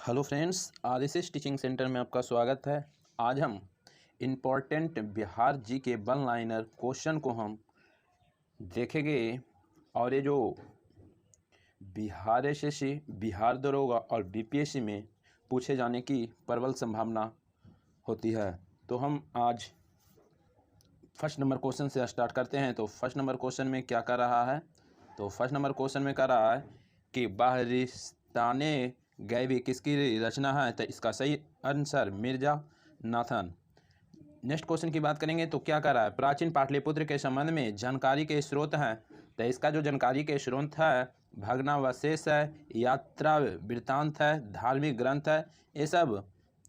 Hello friends, RSS teaching centre में आपका स्वागत है। आज हम इम्पोर्टेंट बिहार जी के वन लाइनर क्वेश्चन को हम देखेंगे। और ये जो बिहार एसएससी, बिहार दरोगा और बीपीएससी में पूछे जाने की प्रबल संभावना होती है। तो हम आज फर्स्ट नंबर क्वेश्चन से स्टार्ट करते हैं। तो फर्स्ट नंबर क्वेश्चन में क्या कर रहा है? तो फर्स्ट नंबर क्वेश्चन में कर रहा है कि बाहरिस्ताने गैबी किसकी रचना है? तो इसका सही answer Mirza Nathan. Next question की बात करेंगे तो क्या कर रहा है? प्राचीन पाटलिपुत्र के संबंध में जानकारी के स्रोत हैं। तो इसका जो जानकारी के स्रोत है भग्नावशेष है, यात्रा वृत्तांत है, धार्मिक ग्रंथ है, ये सब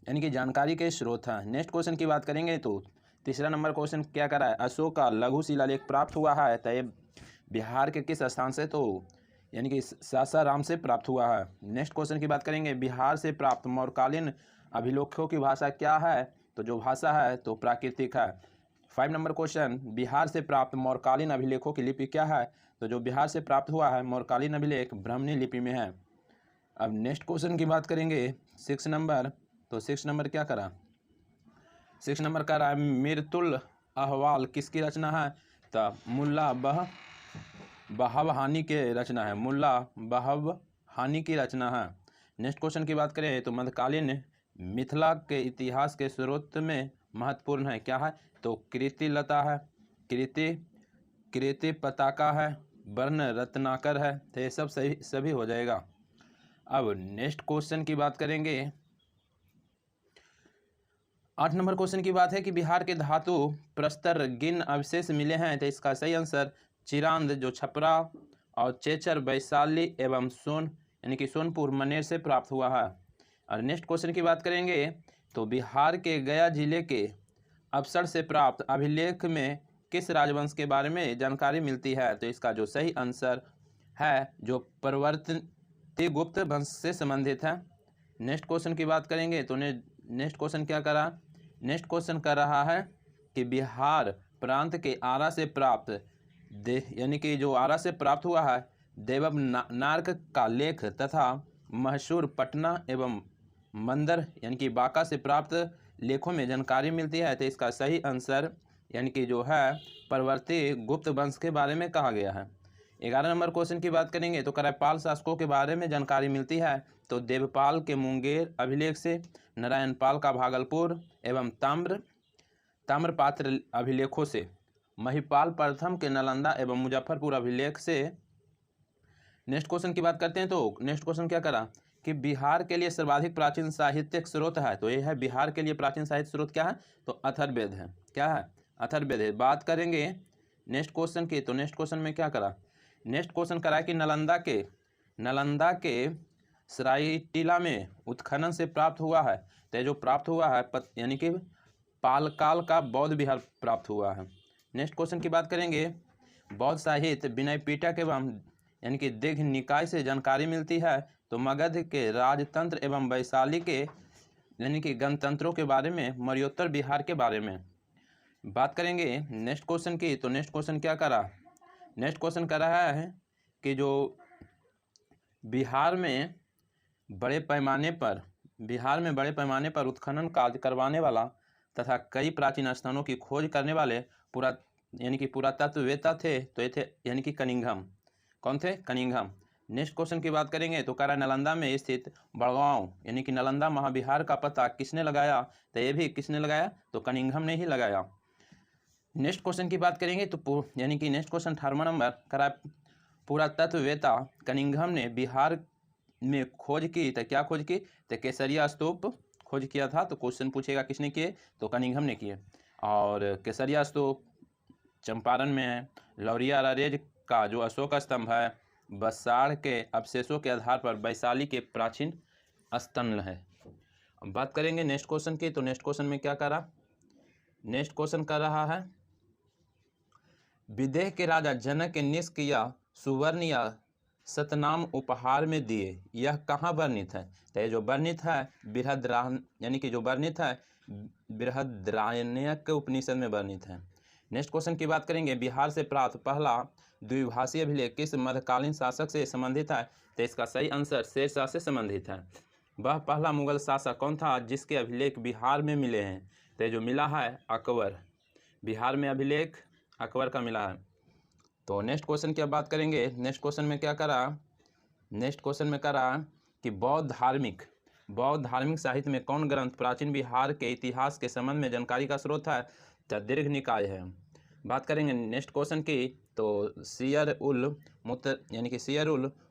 यानी कि जानकारी के स्रोत हैं। नेक्स्ट क्वेश्चन की बात करेंगे तो तीसरा नंबर क्वेश्चन क्या कर रहा है? अशोक का लघु शिलालेख प्राप्त हुआ है। तो ये बिहार के किस स्थान से? तो यानी कि सासाराम से प्राप्त हुआ है। नेक्स्ट क्वेश्चन की बात करेंगे, बिहार से प्राप्त मौर्यकालीन अभिलेखों की भाषा क्या है? तो जो भाषा है तो प्राकृतिक है। 5 नंबर क्वेश्चन, बिहार से प्राप्त मौर्यकालीन अभिलेखों की लिपि क्या है? तो जो बिहार से प्राप्त हुआ है मौर्यकालीन अभिलेख ब्राह्मणी लिपि में है। अब नेक्स्ट क्वेश्चन की बात करेंगे 6 नंबर। तो 6 नंबर क्या करा? 6 नंबर का रहा है मिर्तुल अहवाल किसकी रचना है? तो मुल्ला बहावहानी के रचना है। मुल्ला बहावहानी की रचना है। नेक्स्ट क्वेश्चन की बात करें तो मध्यकालीन मिथिला के इतिहास के स्रोत में महत्वपूर्ण है क्या है? तो कृति लता है, कृति पताका है, वर्ण रत्नाकर है। तो ये सब सभी हो जाएगा। अब नेक्स्ट क्वेश्चन की बात करेंगे 8 नंबर क्वेश्चन की बात है कि बिहार के धातु प्रस्तर गिन अवशेष मिले हैं। तो इसका सही आंसर चिरांद जो छपरा और चेचर वैशाली एवं यानी कि सोनपुर मनेर से प्राप्त हुआ है। और नेक्स्ट क्वेश्चन की बात करेंगे तो बिहार के गया जिले के अवसर से प्राप्त अभिलेख में किस राजवंश के बारे में जानकारी मिलती है? तो इसका जो सही आंसर है जो परवर्ती गुप्त वंश से संबंधित है। नेक्स्ट क्वेश्चन की बात करेंगे तो नेक्स्ट क्वेश्चन क्या करा? नेक्स्ट क्वेश्चन कर रहा है कि बिहार प्रांत के आरा से प्राप्त यानी कि जो आरा से प्राप्त हुआ है देवनार्क का लेख तथा मशहूर पटना एवं मंदर यानी कि बांका से प्राप्त लेखों में जानकारी मिलती है। तो इसका सही आंसर यानी कि जो है परवर्ती गुप्त वंश के बारे में कहा गया है। 11 नंबर क्वेश्चन की बात करेंगे तो करापाल शासकों के बारे में जानकारी मिलती है। तो देवपाल के मुंगेर अभिलेख से, नारायण पाल का भागलपुर एवं ताम्रपात्र अभिलेखों से, महिपाल प्रथम के नालंदा एवं मुजफ्फरपुर अभिलेख से। नेक्स्ट क्वेश्चन की बात करते हैं तो नेक्स्ट क्वेश्चन क्या करा कि बिहार के लिए सर्वाधिक प्राचीन साहित्यिक स्रोत है। तो ये है बिहार के लिए प्राचीन साहित्य स्रोत क्या है? तो अथर्ववेद है। क्या है? अथर्ववेद है। बात करेंगे नेक्स्ट क्वेश्चन की तो नेक्स्ट क्वेश्चन में क्या करा? नेक्स्ट क्वेश्चन करा कि नालंदा के सरायटीला में उत्खनन से प्राप्त हुआ है। तो जो प्राप्त हुआ है यानी कि पालकाल का बौद्ध विहार प्राप्त हुआ है। नेक्स्ट क्वेश्चन की बात करेंगे बौद्ध साहित्य विनय पिटक एवं यानी कि दीघ निकाय से जानकारी मिलती है। तो मगध के राजतंत्र एवं वैशाली के यानी कि गणतंत्रों के बारे में, मौर्योत्तर बिहार के बारे में बात करेंगे। नेक्स्ट क्वेश्चन की तो नेक्स्ट क्वेश्चन क्या करा? नेक्स्ट क्वेश्चन कर रहा है कि जो बिहार में बड़े पैमाने पर उत्खनन कार्य करवाने वाला तथा कई प्राचीन स्थानों की खोज करने वाले यानी कि पुरातत्ववेत्ता थे। तो ये थे यानी कि कनिंघम। कौन थे? कनिंघम। नेक्स्ट क्वेश्चन की बात करेंगे तो कह रहा है नालंदा में स्थित बड़गांव यानी कि नालंदा महाविहार का पता किसने लगाया? तो ये भी किसने लगाया? तो कनिंघम ने ही लगाया। नेक्स्ट क्वेश्चन की बात करेंगे तो यानी कि नेक्स्ट क्वेश्चन 18 नंबर कह रहा है पुरातत्ववेत्ता कनिंघम ने बिहार में खोज की। तो क्या खोज की? तो केसरिया स्तूप खोज किया था। तो क्वेश्चन पूछेगा किसने किए? तो कनिंघम ने किए। और केसरिया स्तूप चंपारण में है। लौरिया रारेज का जो अशोक स्तंभ है बसाड़ के अवशेषों के आधार पर वैशाली के प्राचीन स्तंभ है। अब बात करेंगे नेक्स्ट क्वेश्चन की तो नेक्स्ट क्वेश्चन में क्या करा? नेक्स्ट क्वेश्चन कर रहा है विदेह के राजा जनक के निष्क या सुवर्ण या सतनाम उपहार में दिए, यह कहाँ वर्णित है? तो ये जो वर्णित है यानी कि जो वर्णित है बृहद्रारण्यक उपनिषद में वर्णित है। नेक्स्ट क्वेश्चन की बात करेंगे बिहार से प्राप्त पहला द्विभाषीय अभिलेख किस मध्यकालीन शासक से संबंधित है? तो इसका सही आंसर शेरशाह से संबंधित है। वह पहला मुगल शासक कौन था जिसके अभिलेख बिहार में मिले हैं? तो ये जो मिला है अकबर, बिहार में अभिलेख अकबर का मिला है। तो नेक्स्ट क्वेश्चन की अब बात करेंगे। नेक्स्ट क्वेश्चन में क्या करा, नेक्स्ट क्वेश्चन में करा कि बौद्ध धार्मिक साहित्य में कौन ग्रंथ प्राचीन बिहार के इतिहास के संबंध में जानकारी का स्रोत है? तो दीर्घ निकाय है। बात करेंगे नेक्स्ट क्वेश्चन की, तो सियर उल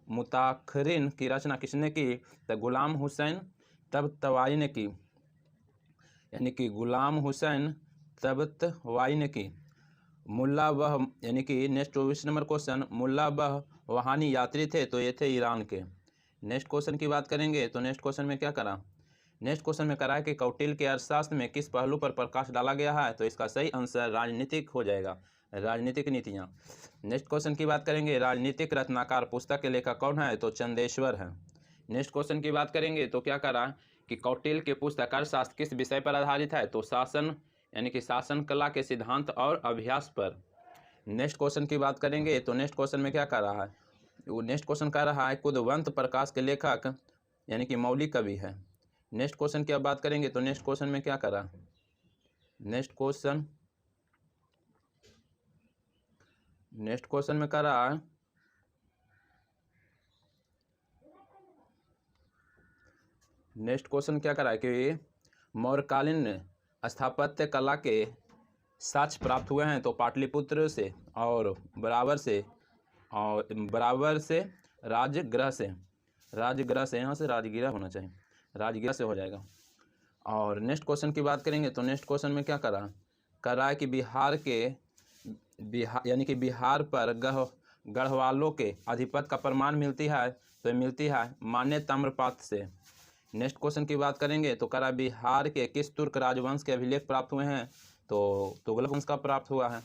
मुताखरिन की रचना किसने की? तो गुलाम हुसैन तबतवाई ने की, यानी कि गुलाम हुसैन तबतवाई ने की। मुल्ला वह, यानी कि नेक्स्ट 24 नंबर क्वेश्चन, मुल्ला वह वहानी यात्री थे, तो ये थे ईरान के। नेक्स्ट क्वेश्चन की बात करेंगे। तो नेक्स्ट क्वेश्चन में क्या करा, नेक्स्ट क्वेश्चन में करा है कि कौटिल्य के अर्थशास्त्र में किस पहलू पर प्रकाश डाला गया है? तो इसका सही आंसर राजनीतिक हो जाएगा, राजनीतिक नीतियाँ। नेक्स्ट क्वेश्चन की बात करेंगे, राजनीतिक रत्नाकर पुस्तक के लेखक कौन है? तो चंदेश्वर है। नेक्स्ट क्वेश्चन की बात करेंगे। तो क्या करा कि कौटिल्य की पुस्तक अर्थशास्त्र किस विषय पर आधारित है? तो शासन, यानी कि शासन कला के सिद्धांत और अभ्यास पर। नेक्स्ट क्वेश्चन की बात करेंगे। तो नेक्स्ट क्वेश्चन में क्या कर रहा है, वो नेक्स्ट क्वेश्चन कह रहा है कुदवंत प्रकाश के लेखक यानी कि मौलिक कवि है। नेक्स्ट क्वेश्चन की अब बात करेंगे। तो नेक्स्ट क्वेश्चन में क्या करा, नेक्स्ट क्वेश्चन में करा नेक्स्ट क्वेश्चन क्या करा कि मौर्यकालीन स्थापत्य कला के साक्ष्य प्राप्त हुए हैं? तो पाटलिपुत्र से और बराबर से राजगृह से यहाँ से राजगीरा होना चाहिए, राजगीरा से हो जाएगा। और नेक्स्ट क्वेश्चन की बात करेंगे। तो नेक्स्ट क्वेश्चन में क्या करा है कि यानी कि बिहार पर गढ़वालों के आधिपत्य का प्रमाण मिलती है? तो मिलती है मान्य ताम्रपात्र से। नेक्स्ट क्वेश्चन की बात करेंगे। तो करा बिहार के किस तुर्क राजवंश के अभिलेख प्राप्त हुए हैं? तो तुगलक वंश का प्राप्त हुआ है।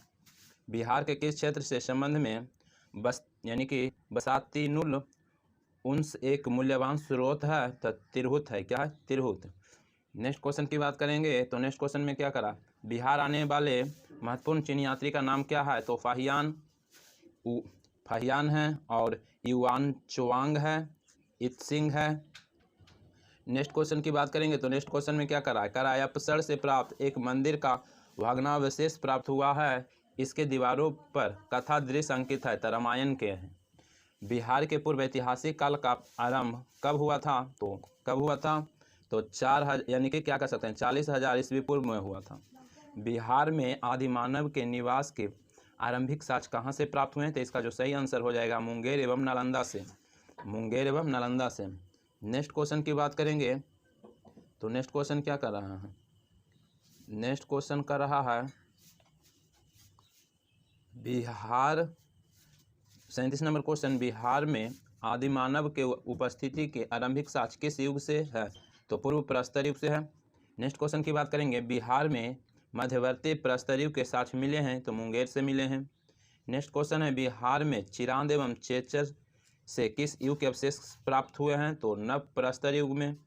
बिहार के किस क्षेत्र से संबंध में यानी कि बसातीनुल उन्स एक मूल्यवान स्रोत है? तो तिरहुत है। क्या है? तिरहुत। नेक्स्ट क्वेश्चन की बात करेंगे। तो नेक्स्ट क्वेश्चन में क्या करा, बिहार आने वाले महत्वपूर्ण चीनी यात्री का नाम क्या है? तो फाहियान है और युआन चुआंग है, इत्सिंग है। नेक्स्ट क्वेश्चन की बात करेंगे। तो नेक्स्ट क्वेश्चन में क्या करा है अपसर से प्राप्त एक मंदिर का भग्नावशेष प्राप्त हुआ है, इसके दीवारों पर कथा दृश्य अंकित है, तो रामायण के हैं। बिहार के पूर्व ऐतिहासिक काल का आरंभ कब हुआ था? तो 4000 यानी कि क्या कर सकते हैं 40,000 ईस्वी पूर्व में हुआ था। बिहार में आदिमानव के निवास के आरंभिक साक्ष्य कहाँ से प्राप्त हुए हैं? तो इसका जो सही आंसर हो जाएगा मुंगेर एवं नालंदा से। नेक्स्ट क्वेश्चन की बात करेंगे। तो नेक्स्ट क्वेश्चन क्या कर रहा है, नेक्स्ट क्वेश्चन कर रहा है बिहार 37 नंबर क्वेश्चन, बिहार में आदिमानव के उपस्थिति के आरंभिक साक्ष्य किस युग से है? तो पूर्व प्रस्तर युग से है। नेक्स्ट क्वेश्चन की बात करेंगे, बिहार में मध्यवर्ती प्रस्तर युग के साक्ष्य मिले हैं? तो मुंगेर से मिले हैं। नेक्स्ट क्वेश्चन है, बिहार में चिरांद एवं चेचर से किस युग के अवशेष प्राप्त हुए हैं? तो नव प्रस्तर युग में।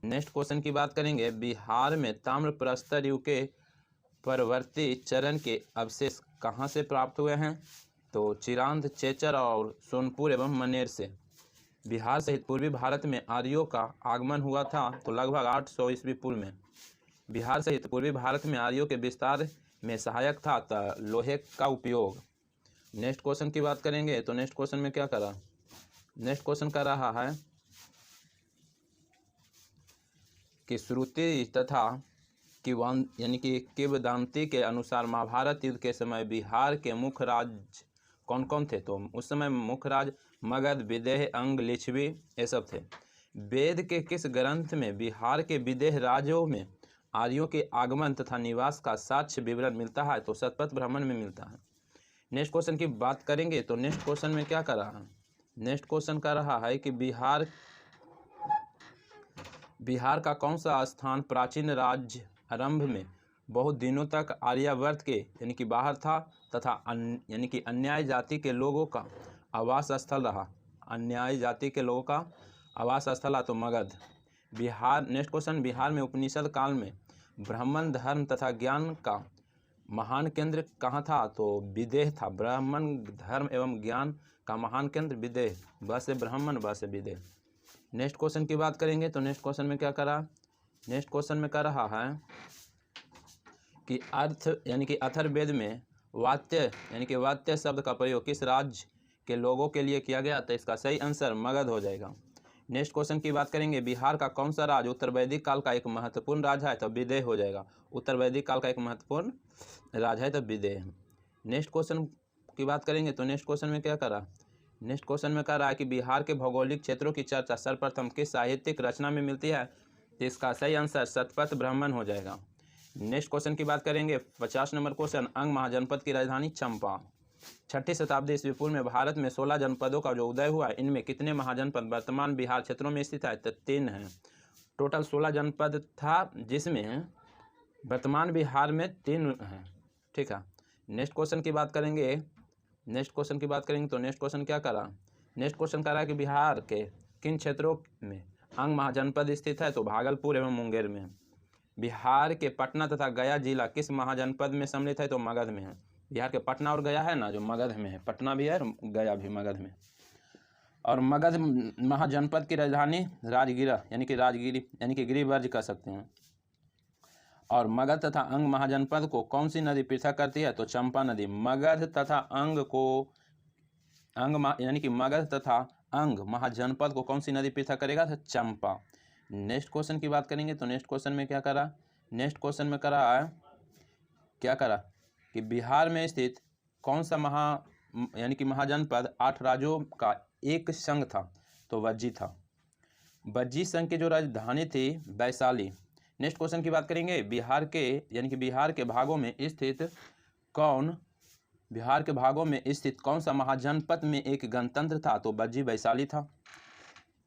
नेक्स्ट क्वेश्चन की बात करेंगे, बिहार में ताम्र प्रस्तर युग के परवर्ती चरण के अवशेष कहाँ से प्राप्त हुए हैं? तो चिरांद, चेचर और सोनपुर एवं मनेर से। बिहार सहित पूर्वी भारत में आर्यों का आगमन हुआ था? तो लगभग 800 ईस्वी पूर्व में। बिहार सहित पूर्वी भारत में आर्यों के विस्तार में सहायक था लोहे का उपयोग। नेक्स्ट क्वेश्चन की बात करेंगे। तो नेक्स्ट क्वेश्चन में क्या करा, नेक्स्ट क्वेश्चन कर रहा है कि श्रुति तथा यानी कि किंवदंती के अनुसार महाभारत युद्ध के समय बिहार के मुख्य राज कौन कौन थे? तो उस समय मुख्य राज मगध, विदेह, अंग, लिच्छवी ये सब थे। वेद के किस ग्रंथ में बिहार के विदेह राज्यों में आर्यों के आगमन तथा निवास का साक्ष्य विवरण मिलता है? तो शतपथ ब्राह्मण में मिलता है। नेक्स्ट क्वेश्चन की बात करेंगे। तो नेक्स्ट क्वेश्चन में क्या कर रहा है, नेक्स्ट क्वेश्चन कर रहा है कि बिहार का कौन सा स्थान प्राचीन राज्य आरंभ में बहुत दिनों तक आर्यावर्त के यानी कि बाहर था तथा यानी कि अन्याय जाति के लोगों का आवास स्थल रहा? अन्याय जाति के लोगों का आवास स्थल है तो मगध। बिहार, नेक्स्ट क्वेश्चन, बिहार में उपनिषद काल में ब्राह्मण धर्म तथा ज्ञान का महान केंद्र कहाँ था? तो विदेह था। ब्राह्मण धर्म एवं ज्ञान का महान केंद्र विदेह, ब से ब्राह्मण ब से विदेह। नेक्स्ट क्वेश्चन की बात करेंगे तो नेक्स्ट क्वेश्चन में क्या करा, नेक्स्ट क्वेश्चन में कर रहा है कि अर्थ यानी कि अथर्ववेद में वात्य यानी कि वात्य शब्द का प्रयोग किस राज्य के लोगों के लिए किया गया, तो इसका सही आंसर मगध हो जाएगा। नेक्स्ट क्वेश्चन की बात करेंगे, बिहार का कौन सा राज्य उत्तर वैदिक काल का एक महत्वपूर्ण राज्य है, तो विदेह हो जाएगा। उत्तर वैदिक काल का एक महत्वपूर्ण राज्य है तो विदेह। नेक्स्ट क्वेश्चन की बात करेंगे तो नेक्स्ट क्वेश्चन में क्या करा, नेक्स्ट क्वेश्चन में कह रहा है कि बिहार के भौगोलिक क्षेत्रों की चर्चा सर्वप्रथम किस साहित्यिक रचना में मिलती है, तो इसका सही आंसर शतपथ ब्राह्मण हो जाएगा। नेक्स्ट क्वेश्चन की बात करेंगे 50 नंबर क्वेश्चन, अंग महाजनपद की राजधानी चंपा। 6ठी शताब्दी ईस्वी पूर्व में भारत में 16 जनपदों का जो उदय हुआ, इनमें कितने महाजनपद वर्तमान बिहार क्षेत्रों में स्थित है, तो 3 हैं। टोटल 16 जनपद था जिसमें वर्तमान बिहार में 3 हैं। ठीक है। नेक्स्ट क्वेश्चन की बात करेंगे, नेक्स्ट क्वेश्चन की बात करेंगे तो नेक्स्ट क्वेश्चन क्या करा, नेक्स्ट क्वेश्चन करा कि बिहार के किन क्षेत्रों में अंग महाजनपद स्थित है, तो भागलपुर एवं मुंगेर में। बिहार के पटना तथा गया जिला किस महाजनपद में सम्मिलित है, तो मगध में है। बिहार के पटना और गया है ना जो मगध में है, पटना भी है और गया भी मगध में। और मगध महाजनपद की राजधानी राजगीर यानी कि गिरिवर्ज कह सकते हैं। और मगध तथा अंग महाजनपद को कौन सी नदी पृथक करती है, तो चंपा नदी। मगध तथा अंग को यानी कि मगध तथा अंग महाजनपद को कौन सी नदी पृथक करेगा, तो चंपा। नेक्स्ट क्वेश्चन की बात करेंगे तो नेक्स्ट क्वेश्चन में क्या करा, नेक्स्ट क्वेश्चन में करा क्या करा कि बिहार में स्थित कौन सा यानी कि महाजनपद 8 राज्यों का एक संघ था, तो वज्जी था। वज्जी संघ की जो राजधानी थी वैशाली। नेक्स्ट क्वेश्चन की बात करेंगे, बिहार के यानी कि बिहार के भागों में स्थित कौन सा महाजनपद में एक गणतंत्र था, तो वज्जी वैशाली था।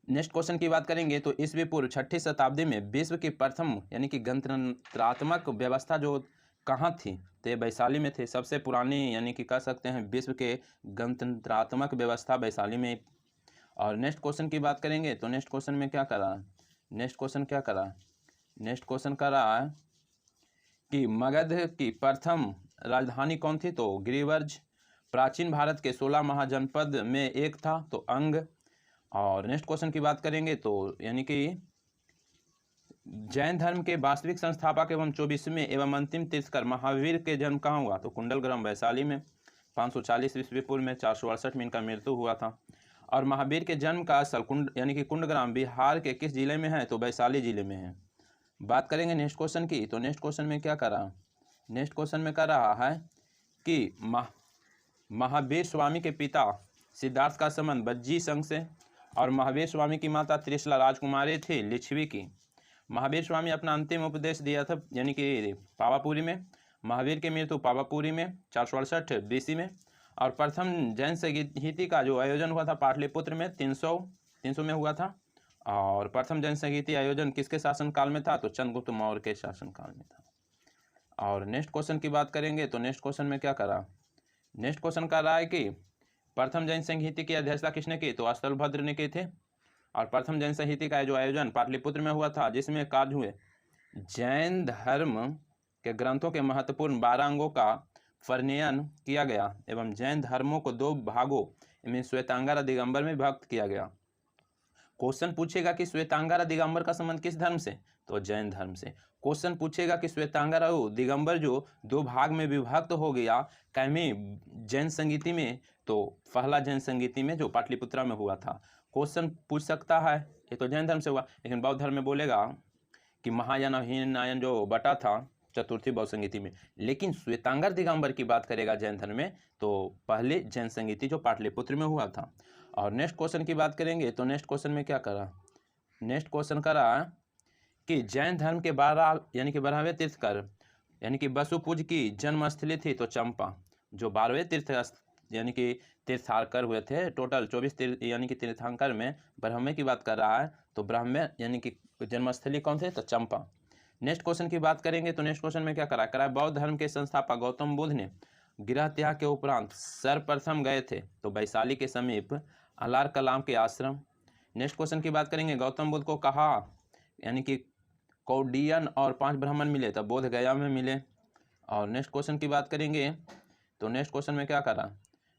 नेक्स्ट क्वेश्चन की बात करेंगे तो ईस्वी पूर्व 6ठी शताब्दी में विश्व की प्रथम यानी कि गणतंत्रात्मक व्यवस्था जो कहाँ थी, तो ये वैशाली में थे। सबसे पुरानी यानी कि कह सकते हैं विश्व के गणतंत्रात्मक व्यवस्था वैशाली में। और नेक्स्ट क्वेश्चन की बात करेंगे तो नेक्स्ट क्वेश्चन में क्या करा, नेक्स्ट क्वेश्चन क्या करा, नेक्स्ट क्वेश्चन करा कि मगध की प्रथम राजधानी कौन थी, तो गिरिवर्ज। प्राचीन भारत के 16 महाजनपद में एक था, तो अंग। और नेक्स्ट क्वेश्चन की बात करेंगे तो यानी कि जैन धर्म के वास्तविक संस्थापक एवं 24वें एवं अंतिम तीर्थकर महावीर के जन्म कहाँ हुआ, तो कुंडलग्राम वैशाली में। 540 ईस्वी पूर्व में 468 में इनका मृत्यु हुआ था। और महावीर के जन्म का स्थल यानी कि कुंडग्राम बिहार के किस जिले में है, तो वैशाली जिले में है। बात करेंगे नेक्स्ट क्वेश्चन की तो नेक्स्ट क्वेश्चन में क्या करा, नेक्स्ट क्वेश्चन में कर रहा है कि महावीर स्वामी के पिता सिद्धार्थ का संबंध वज्जी संघ से, और महावीर स्वामी की माता त्रिशला राजकुमारी थी लिच्छवी की। महावीर स्वामी अपना अंतिम उपदेश दिया था यानी कि पावापुरी में। महावीर की मृत्यु पावापुरी में 468 BC में। और प्रथम जैन संगीति का जो आयोजन हुआ था पाटलिपुत्र में 300 में हुआ था। और प्रथम जैन संगीति आयोजन किसके शासनकाल में था, तो चंद्रगुप्त मौर्य के शासनकाल में था। और नेक्स्ट क्वेश्चन की बात करेंगे तो नेक्स्ट क्वेश्चन में क्या करा, नेक्स्ट क्वेश्चन कर रहा है कि प्रथम जैन संगीति की अध्यक्षता किसने की, तो स्थलभद्र ने की थे। और प्रथम जैन संहिता का जो आयोजन पाटलिपुत्र में हुआ था, जिसमें कार्य हुए जैन धर्म के ग्रंथों के महत्वपूर्ण 12 अंगों का वर्णन किया गया एवं जैन धर्मों को 2 भागों में श्वेतांगर और दिगंबर में विभक्त किया गया। क्वेश्चन पूछेगा कि श्वेतांगर और दिगंबर का संबंध किस धर्म से, तो जैन धर्म से। क्वेश्चन पूछेगा कि श्वेतांगर और दिगंबर जो 2 भाग में विभक्त हो गया कैमी जैन संगीति में, तो पहला जैन संगीति में जो पाटलिपुत्रा में हुआ था। क्वेश्चन पूछ सकता है, ये तो जैन धर्म से हुआ, लेकिन बौद्ध धर्म में बोलेगा कि महायान और हीनयान जो बटा था चतुर्थी बौद्ध संगीति में। लेकिन श्वेतांगर दिगंबर की बात करेगा जैन धर्म में, तो पहले जैन संगीति जो पाटलिपुत्र में हुआ था। और नेक्स्ट क्वेश्चन की बात करेंगे तो नेक्स्ट क्वेश्चन में क्या करा, नेक्स्ट क्वेश्चन करा कि जैन धर्म के 12 यानी कि 12वें तीर्थकर यानी कि वसुपूज की जन्मस्थली थी, तो चंपा। जो 12वें तीर्थ यानी कि तीर्थांकर हुए थे, टोटल 24 यानी कि तीर्थांकर में ब्रह्मे की बात कर रहा है, तो ब्रह्मे यानी कि जन्मस्थली कौन थे, तो चंपा। नेक्स्ट क्वेश्चन की बात करेंगे तो नेक्स्ट क्वेश्चन में क्या करा, बौद्ध धर्म के संस्थापक गौतम बुद्ध ने गृह त्याग के उपरांत सर्वप्रथम गए थे, तो वैशाली के समीप अलार कलाम के आश्रम। नेक्स्ट क्वेश्चन की बात करेंगे, गौतम बुद्ध को कहा यानी कि कौडियन और 5 ब्राह्मण मिले, तब बोध गया में मिले। और नेक्स्ट क्वेश्चन की बात करेंगे तो नेक्स्ट क्वेश्चन में क्या करा,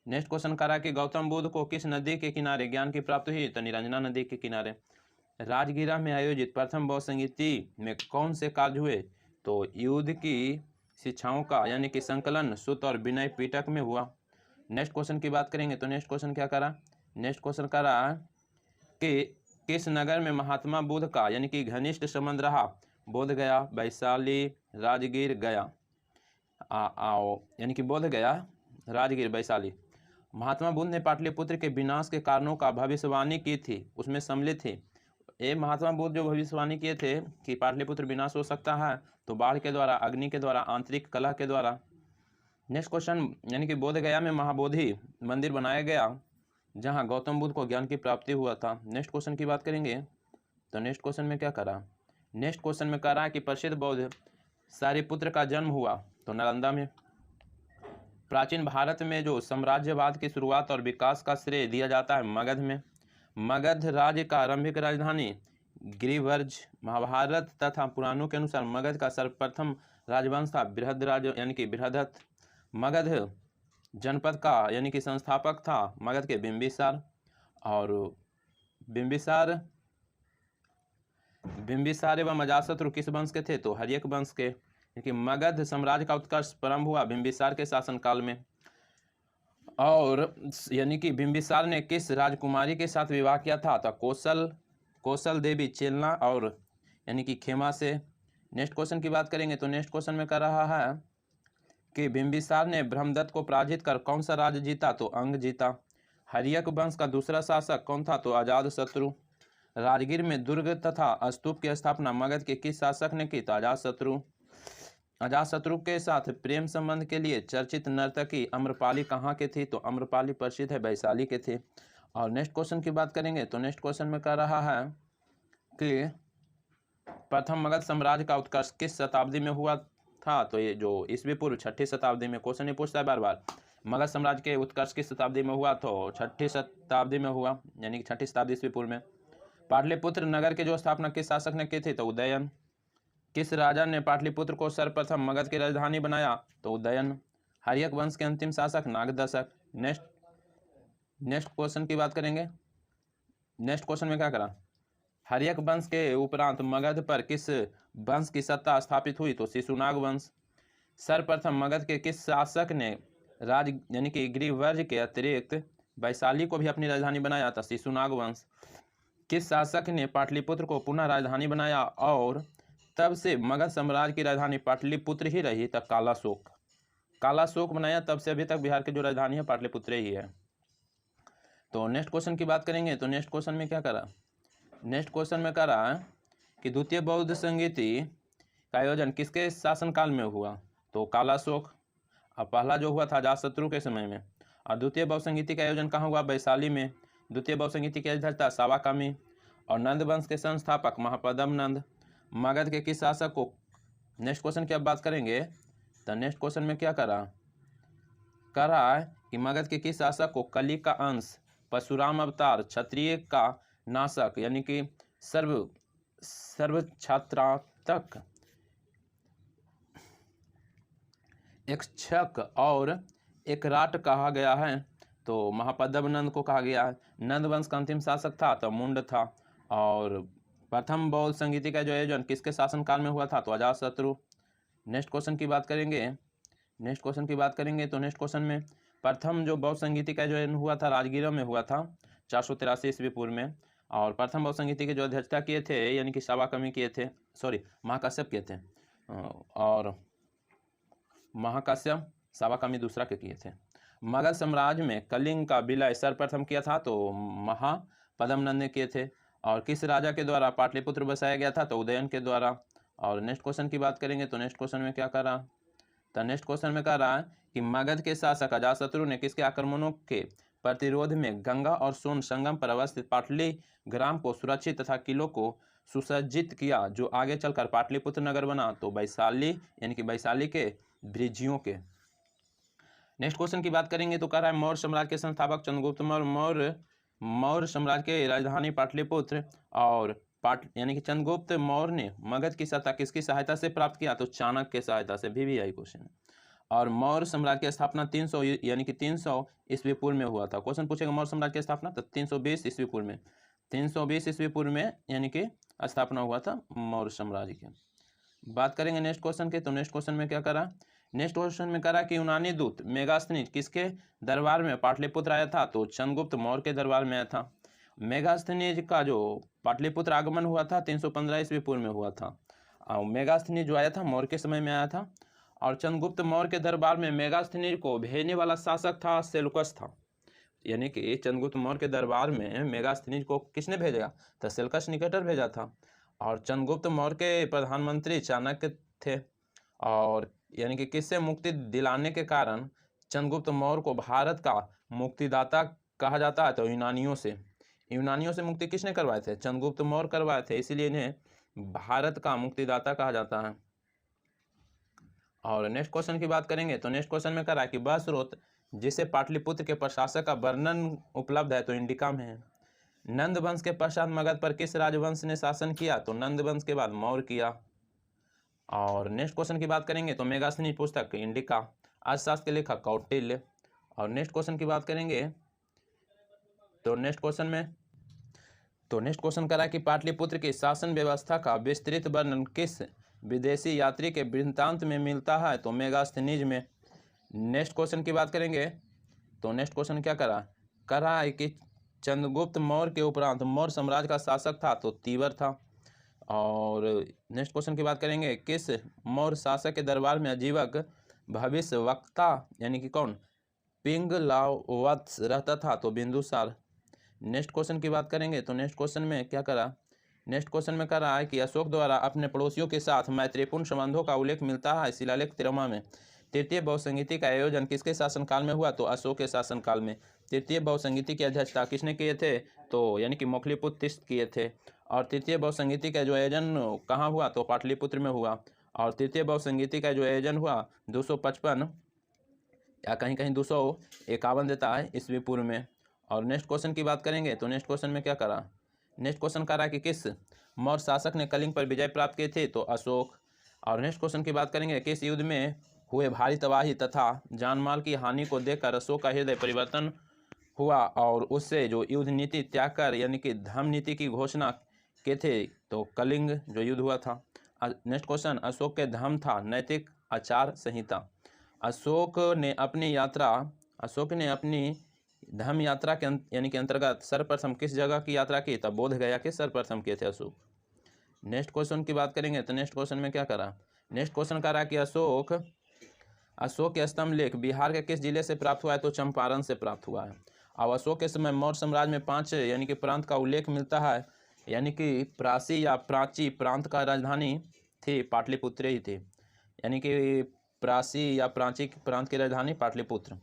नेक्स्ट क्वेश्चन करा कि गौतम बुद्ध को किस नदी के किनारे ज्ञान की प्राप्ति हुई, तो निरंजना नदी के किनारे। राजगीरा में आयोजित प्रथम बौद्ध संगीति में कौन से कार्य हुए? तो युद्ध की शिक्षाओं का यानी कि संकलन, सुत और विनय पिटक में हुआ। नेक्स्ट क्वेश्चन की बात करेंगे तो नेक्स्ट क्वेश्चन क्या करा? नेक्स्ट क्वेश्चन करा कि किस नगर में महात्मा बुद्ध का यानी कि घनिष्ठ संबंध रहा? बोध गया, वैशाली, राजगीर, गया। आओ यानी कि बोध गया, राजगीर, वैशाली। महात्मा बुद्ध ने पाटलिपुत्र के विनाश के कारणों का भविष्यवाणी की थी, उसमें सम्मिलित थी। ये महात्मा बुद्ध जो भविष्यवाणी किए थे कि पाटलिपुत्र विनाश हो सकता है, तो बाढ़ के द्वारा, अग्नि के द्वारा, आंतरिक कलह के द्वारा। नेक्स्ट क्वेश्चन यानी कि बोध गया में महाबोधि मंदिर बनाया गया, जहां गौतम बुद्ध को ज्ञान की प्राप्ति हुआ था। नेक्स्ट क्वेश्चन की बात करेंगे तो नेक्स्ट क्वेश्चन में क्या करा? नेक्स्ट क्वेश्चन में करा कि प्रसिद्ध बौद्ध सारिपुत्र का जन्म हुआ, तो नालंदा में। प्राचीन भारत में जो साम्राज्यवाद की शुरुआत और विकास का श्रेय दिया जाता है मगध में। मगध राज्य का आरंभिक राजधानी गिरिवर्ज। महाभारत तथा पुराणों के अनुसार मगध का सर्वप्रथम राजवंश था बृहद्राज यानी कि बृहदत्त। मगध जनपद का यानी कि संस्थापक था मगध के बिंबिसार। और बिंबिसार एवं अजातशत्रु किस वंश के थे? तो हर्यक वंश के। कि मगध साम्राज्य का उत्कर्ष प्रारंभ हुआ बिंबिसार के शासनकाल में। और यानी कि बिंबिसार ने किस राजकुमारी के साथ विवाह किया था? तो कौशल देवी चेलना और यानी कि खेमा से। नेक्स्ट क्वेश्चन की बात करेंगे तो नेक्स्ट क्वेश्चन में कर रहा है कि बिंबिसार ने ब्रह्मदत्त को पराजित कर कौन सा राज्य जीता? तो अंग जीता। हर्यक वंश का दूसरा शासक कौन था? तो अजातशत्रु। राजगीर में दुर्ग तथा स्तूप की स्थापना मगध के किस शासक ने की? तो अजातशत्रु। अजातशत्रु के साथ प्रेम संबंध के लिए चर्चित नर्तकी अम्रपाली कहाँ के थी? तो अम्रपाली प्रसिद्ध है वैशाली के थे। और नेक्स्ट क्वेश्चन की बात करेंगे तो नेक्स्ट क्वेश्चन में कर रहा है कि प्रथम मगध साम्राज्य का उत्कर्ष किस शताब्दी में हुआ था? तो ये जो ईस्वी पूर्व 6ठी शताब्दी में। क्वेश्चन ये पूछता है बार बार, मगध साम्राज्य के उत्कर्ष किस शताब्दी में हुआ? तो 6ठी शताब्दी में हुआ, यानी कि 6ठी शताब्दी ईस्वी पूर्व में। पाटलिपुत्र नगर की जो स्थापना किस शासक ने की थी? तो उदयन। किस राजा ने पाटलिपुत्र को सर्वप्रथम मगध की राजधानी बनाया? तो उदयन। हर्यक वंश के अंतिम शासक नागदशक। नेक्स्ट क्वेश्चन की बात करेंगे। नेक्स्ट क्वेश्चन में क्या करा? हर्यक वंश के उपरांत मगध पर किस वंश की सत्ता स्थापित हुई? तो शिशुनाग वंश। सर्वप्रथम मगध के किस शासक ने यानी कि गिरिवर्ज के अतिरिक्त वैशाली को भी अपनी राजधानी बनाया था? शिशुनाग वंश। किस शासक ने पाटलिपुत्र को पुनः राजधानी बनाया और तब से मगध साम्राज्य की राजधानी पाटलिपुत्र ही रही? तब कालाशोक बनाया, तब से अभी तक बिहार की जो राजधानी है पाटलिपुत्र ही है। तो नेक्स्ट क्वेश्चन की बात करेंगे तो नेक्स्ट क्वेश्चन में क्या करा? नेक्स्ट क्वेश्चन में करा कि द्वितीय बौद्ध संगीति का आयोजन किसके शासनकाल में हुआ? तो कालाशोक। और पहला जो हुआ था अजातशत्रु के समय में। और द्वितीय बौद्ध संगीति का आयोजन कहाँ हुआ? वैशाली में। द्वितीय बौद्ध संगीति के अध्यक्षता सावाकामी। और नंद वंश के संस्थापक महापद्म नंद। मगध के किस शासक को? नेक्स्ट क्वेश्चन की अब बात करेंगे तो नेक्स्ट क्वेश्चन में क्या करा कि मगध के किस शासक को कली का अंश, परशुराम अवतार, क्षत्रिय का नाशक यानी कि सर्व छात्रात्मक, एकक्षक और एकराट कहा गया है? तो महापद्म नंद को कहा गया है। नंद वंश का अंतिम शासक था तो मुंड था। और प्रथम बौद्ध संगीति का जो आयोजन किसके शासनकाल में हुआ था? तो अजातशत्रु। नेक्स्ट क्वेश्चन की बात करेंगे तो नेक्स्ट क्वेश्चन में प्रथम जो बौद्ध संगीति का आयोजन हुआ था राजगीर में हुआ था 483 ईस्वी पूर्व में। और प्रथम बौद्ध संगीति के जो अध्यक्षता किए थे यानी कि सावाकामी किए थे, महाकाश्यप किए थे। और महाकाश्यप, सावाकामी दूसरा के किए थे। मगध साम्राज्य में कलिंग का विलय सर्वप्रथम किया था तो महापद्म नंद ने किए थे। और किस राजा के द्वारा पाटलिपुत्र बसाया गया था? तो उदयन के द्वारा। और नेक्स्ट क्वेश्चन की बात करेंगे तो नेक्स्ट क्वेश्चन में क्या करा? तो नेक्स्ट क्वेश्चन में कह रहा है कि मगध के शासक अजातशत्रु ने किसके आक्रमणों के प्रतिरोध में गंगा और सोन संगम पर अवस्थित पाटली ग्राम को सुरक्षित तथा किलों को सुसज्जित किया, जो आगे चलकर पाटलिपुत्र नगर बना? तो वैशाली यानी कि वैशाली के भृजियों के। नेक्स्ट क्वेश्चन की बात करेंगे तो कह रहा है मौर्य साम्राज्य के संस्थापक चंद्रगुप्त मौर्य साम्राज्य के राजधानी पाटलिपुत्र और यानी कि चंद्रगुप्त मौर्य ने मगध की सत्ता किसकी सहायता से प्राप्त किया? तो चाणक्य की सहायता से। भी आई क्वेश्चन। और मौर्य साम्राज्य की स्थापना 300 यानी कि 300 ईस्वी पूर्व में हुआ था। क्वेश्चन पूछेगा मौर्य साम्राज्य की स्थापना तो 320 ईस्वी पूर्व में। 320 ईस्वी पूर्व में यानी कि स्थापना हुआ था मौर्य साम्राज्य की। बात करेंगे नेक्स्ट क्वेश्चन के, तो नेक्स्ट क्वेश्चन में क्या करा, नेक्स्ट क्वेश्चन में करा कि यूनानी दूत मेगास्थनीज किसके दरबार में पाटलिपुत्र आया था, तो चंद्रगुप्त मौर्य के दरबार में आया था। मेगास्थनीज का जो पाटलिपुत्र आगमन हुआ था 315 ईस्वी पूर्व में हुआ था, और मेगास्थनीज जो आया था मौर्य के समय में आया था। और चंद्रगुप्त मौर्य के दरबार में मेगास्थनीज को भेजने वाला शासक था सेल्यूकस था, यानी कि चंद्रगुप्त मौर्य के दरबार में मेगास्थनीज को किसने भेजा, तो सेल्यूकस निकेटर भेजा था। और चंद्रगुप्त मौर्य के प्रधानमंत्री चाणक्य थे, और यानी कि किससे मुक्ति दिलाने के कारण चंद्रगुप्त मौर्य को भारत का मुक्तिदाता कहा जाता है, तो यूनानियों से मुक्ति किसने करवाए थे, चंद्रगुप्त मौर्य करवाए थे, इसीलिए इन्हें भारत का मुक्तिदाता कहा जाता है। और नेक्स्ट क्वेश्चन की बात करेंगे, तो नेक्स्ट क्वेश्चन में करा कि वह स्रोत जिसे पाटलिपुत्र के प्रशासक का वर्णन उपलब्ध है, तो इंडिका में है। नंद वंश के पश्चात मगध पर किस राजवंश ने शासन किया, तो नंद वंश के बाद मौर्य किया। और नेक्स्ट क्वेश्चन की बात करेंगे, तो मेगास्थनीज पुस्तक इंडिका, अर्थशास्त्र के लेखक कौटिल्य। और नेक्स्ट क्वेश्चन की बात करेंगे, तो नेक्स्ट क्वेश्चन करा कि पाटलिपुत्र की शासन व्यवस्था का विस्तृत वर्णन किस विदेशी यात्री के वृत्तांत में मिलता है, तो मेगास्थनीज में। नेक्स्ट क्वेश्चन की बात करेंगे, तो नेक्स्ट क्वेश्चन क्या करा है कि चंद्रगुप्त मौर्य के उपरांत मौर्य साम्राज्य का शासक था, तो तीवर था। और नेक्स्ट क्वेश्चन की बात करेंगे, किस मौर्य शासक के दरबार में अजीवक भविष्यवक्ता यानी कि कौन, पिंगलावत्स रहता था, तो बिंदुसार। नेक्स्ट क्वेश्चन की बात करेंगे, तो नेक्स्ट क्वेश्चन में क्या करा, नेक्स्ट क्वेश्चन में करा है कि अशोक द्वारा अपने पड़ोसियों के साथ मैत्रीपूर्ण संबंधों का उल्लेख मिलता है शिलालेख 13 में। तृतीय बहुसंगीति का आयोजन किसके शासनकाल में हुआ, तो अशोक के शासनकाल में। तृतीय बहुसंगीति की अध्यक्षता किसने किए थे, तो यानी कि मौखलीपुत्र तीस्त किए थे। और तृतीय बहुसंगीति का जो आयोजन कहाँ हुआ, तो पाटलिपुत्र में हुआ। और तृतीय बहुसंगीति का जो आयोजन हुआ 255 या कहीं कहीं 251 देता है ईस्वी पूर्व में। और नेक्स्ट क्वेश्चन की बात करेंगे, तो नेक्स्ट क्वेश्चन में क्या करा, नेक्स्ट क्वेश्चन करा कि किस मौर्य शासक ने कलिंग पर विजय प्राप्त की थी, तो अशोक। और नेक्स्ट क्वेश्चन की बात करेंगे, किस युद्ध में हुए भारी तबाही तथा जानमाल की हानि को देखकर अशोक का हृदय परिवर्तन हुआ और उससे जो युद्ध नीति त्याग कर यानी कि धर्म नीति की घोषणा के थे, तो कलिंग जो युद्ध हुआ था। नेक्स्ट क्वेश्चन, अशोक के धर्म था नैतिक आचार संहिता। अशोक ने अपनी धर्म यात्रा के यानी कि अंतर्गत सर्वप्रथम किस जगह की यात्रा की, तब बोध गया के सर्वप्रथम किए थे अशोक। नेक्स्ट क्वेश्चन की बात करेंगे, तो नेक्स्ट क्वेश्चन में क्या करा, नेक्स्ट क्वेश्चन करा कि अशोक के स्तंभ लेख बिहार के किस जिले से प्राप्त हुआ है, तो चंपारण से प्राप्त हुआ है। अब अशोक के समय मौर्य साम्राज्य में 5 यानी कि प्रांत का उल्लेख मिलता है, यानी कि प्राची या प्राची प्रांत का राजधानी थी पाटलिपुत्र ही थी, यानी कि प्राची या प्राची प्रांत की राजधानी पाटलिपुत्र।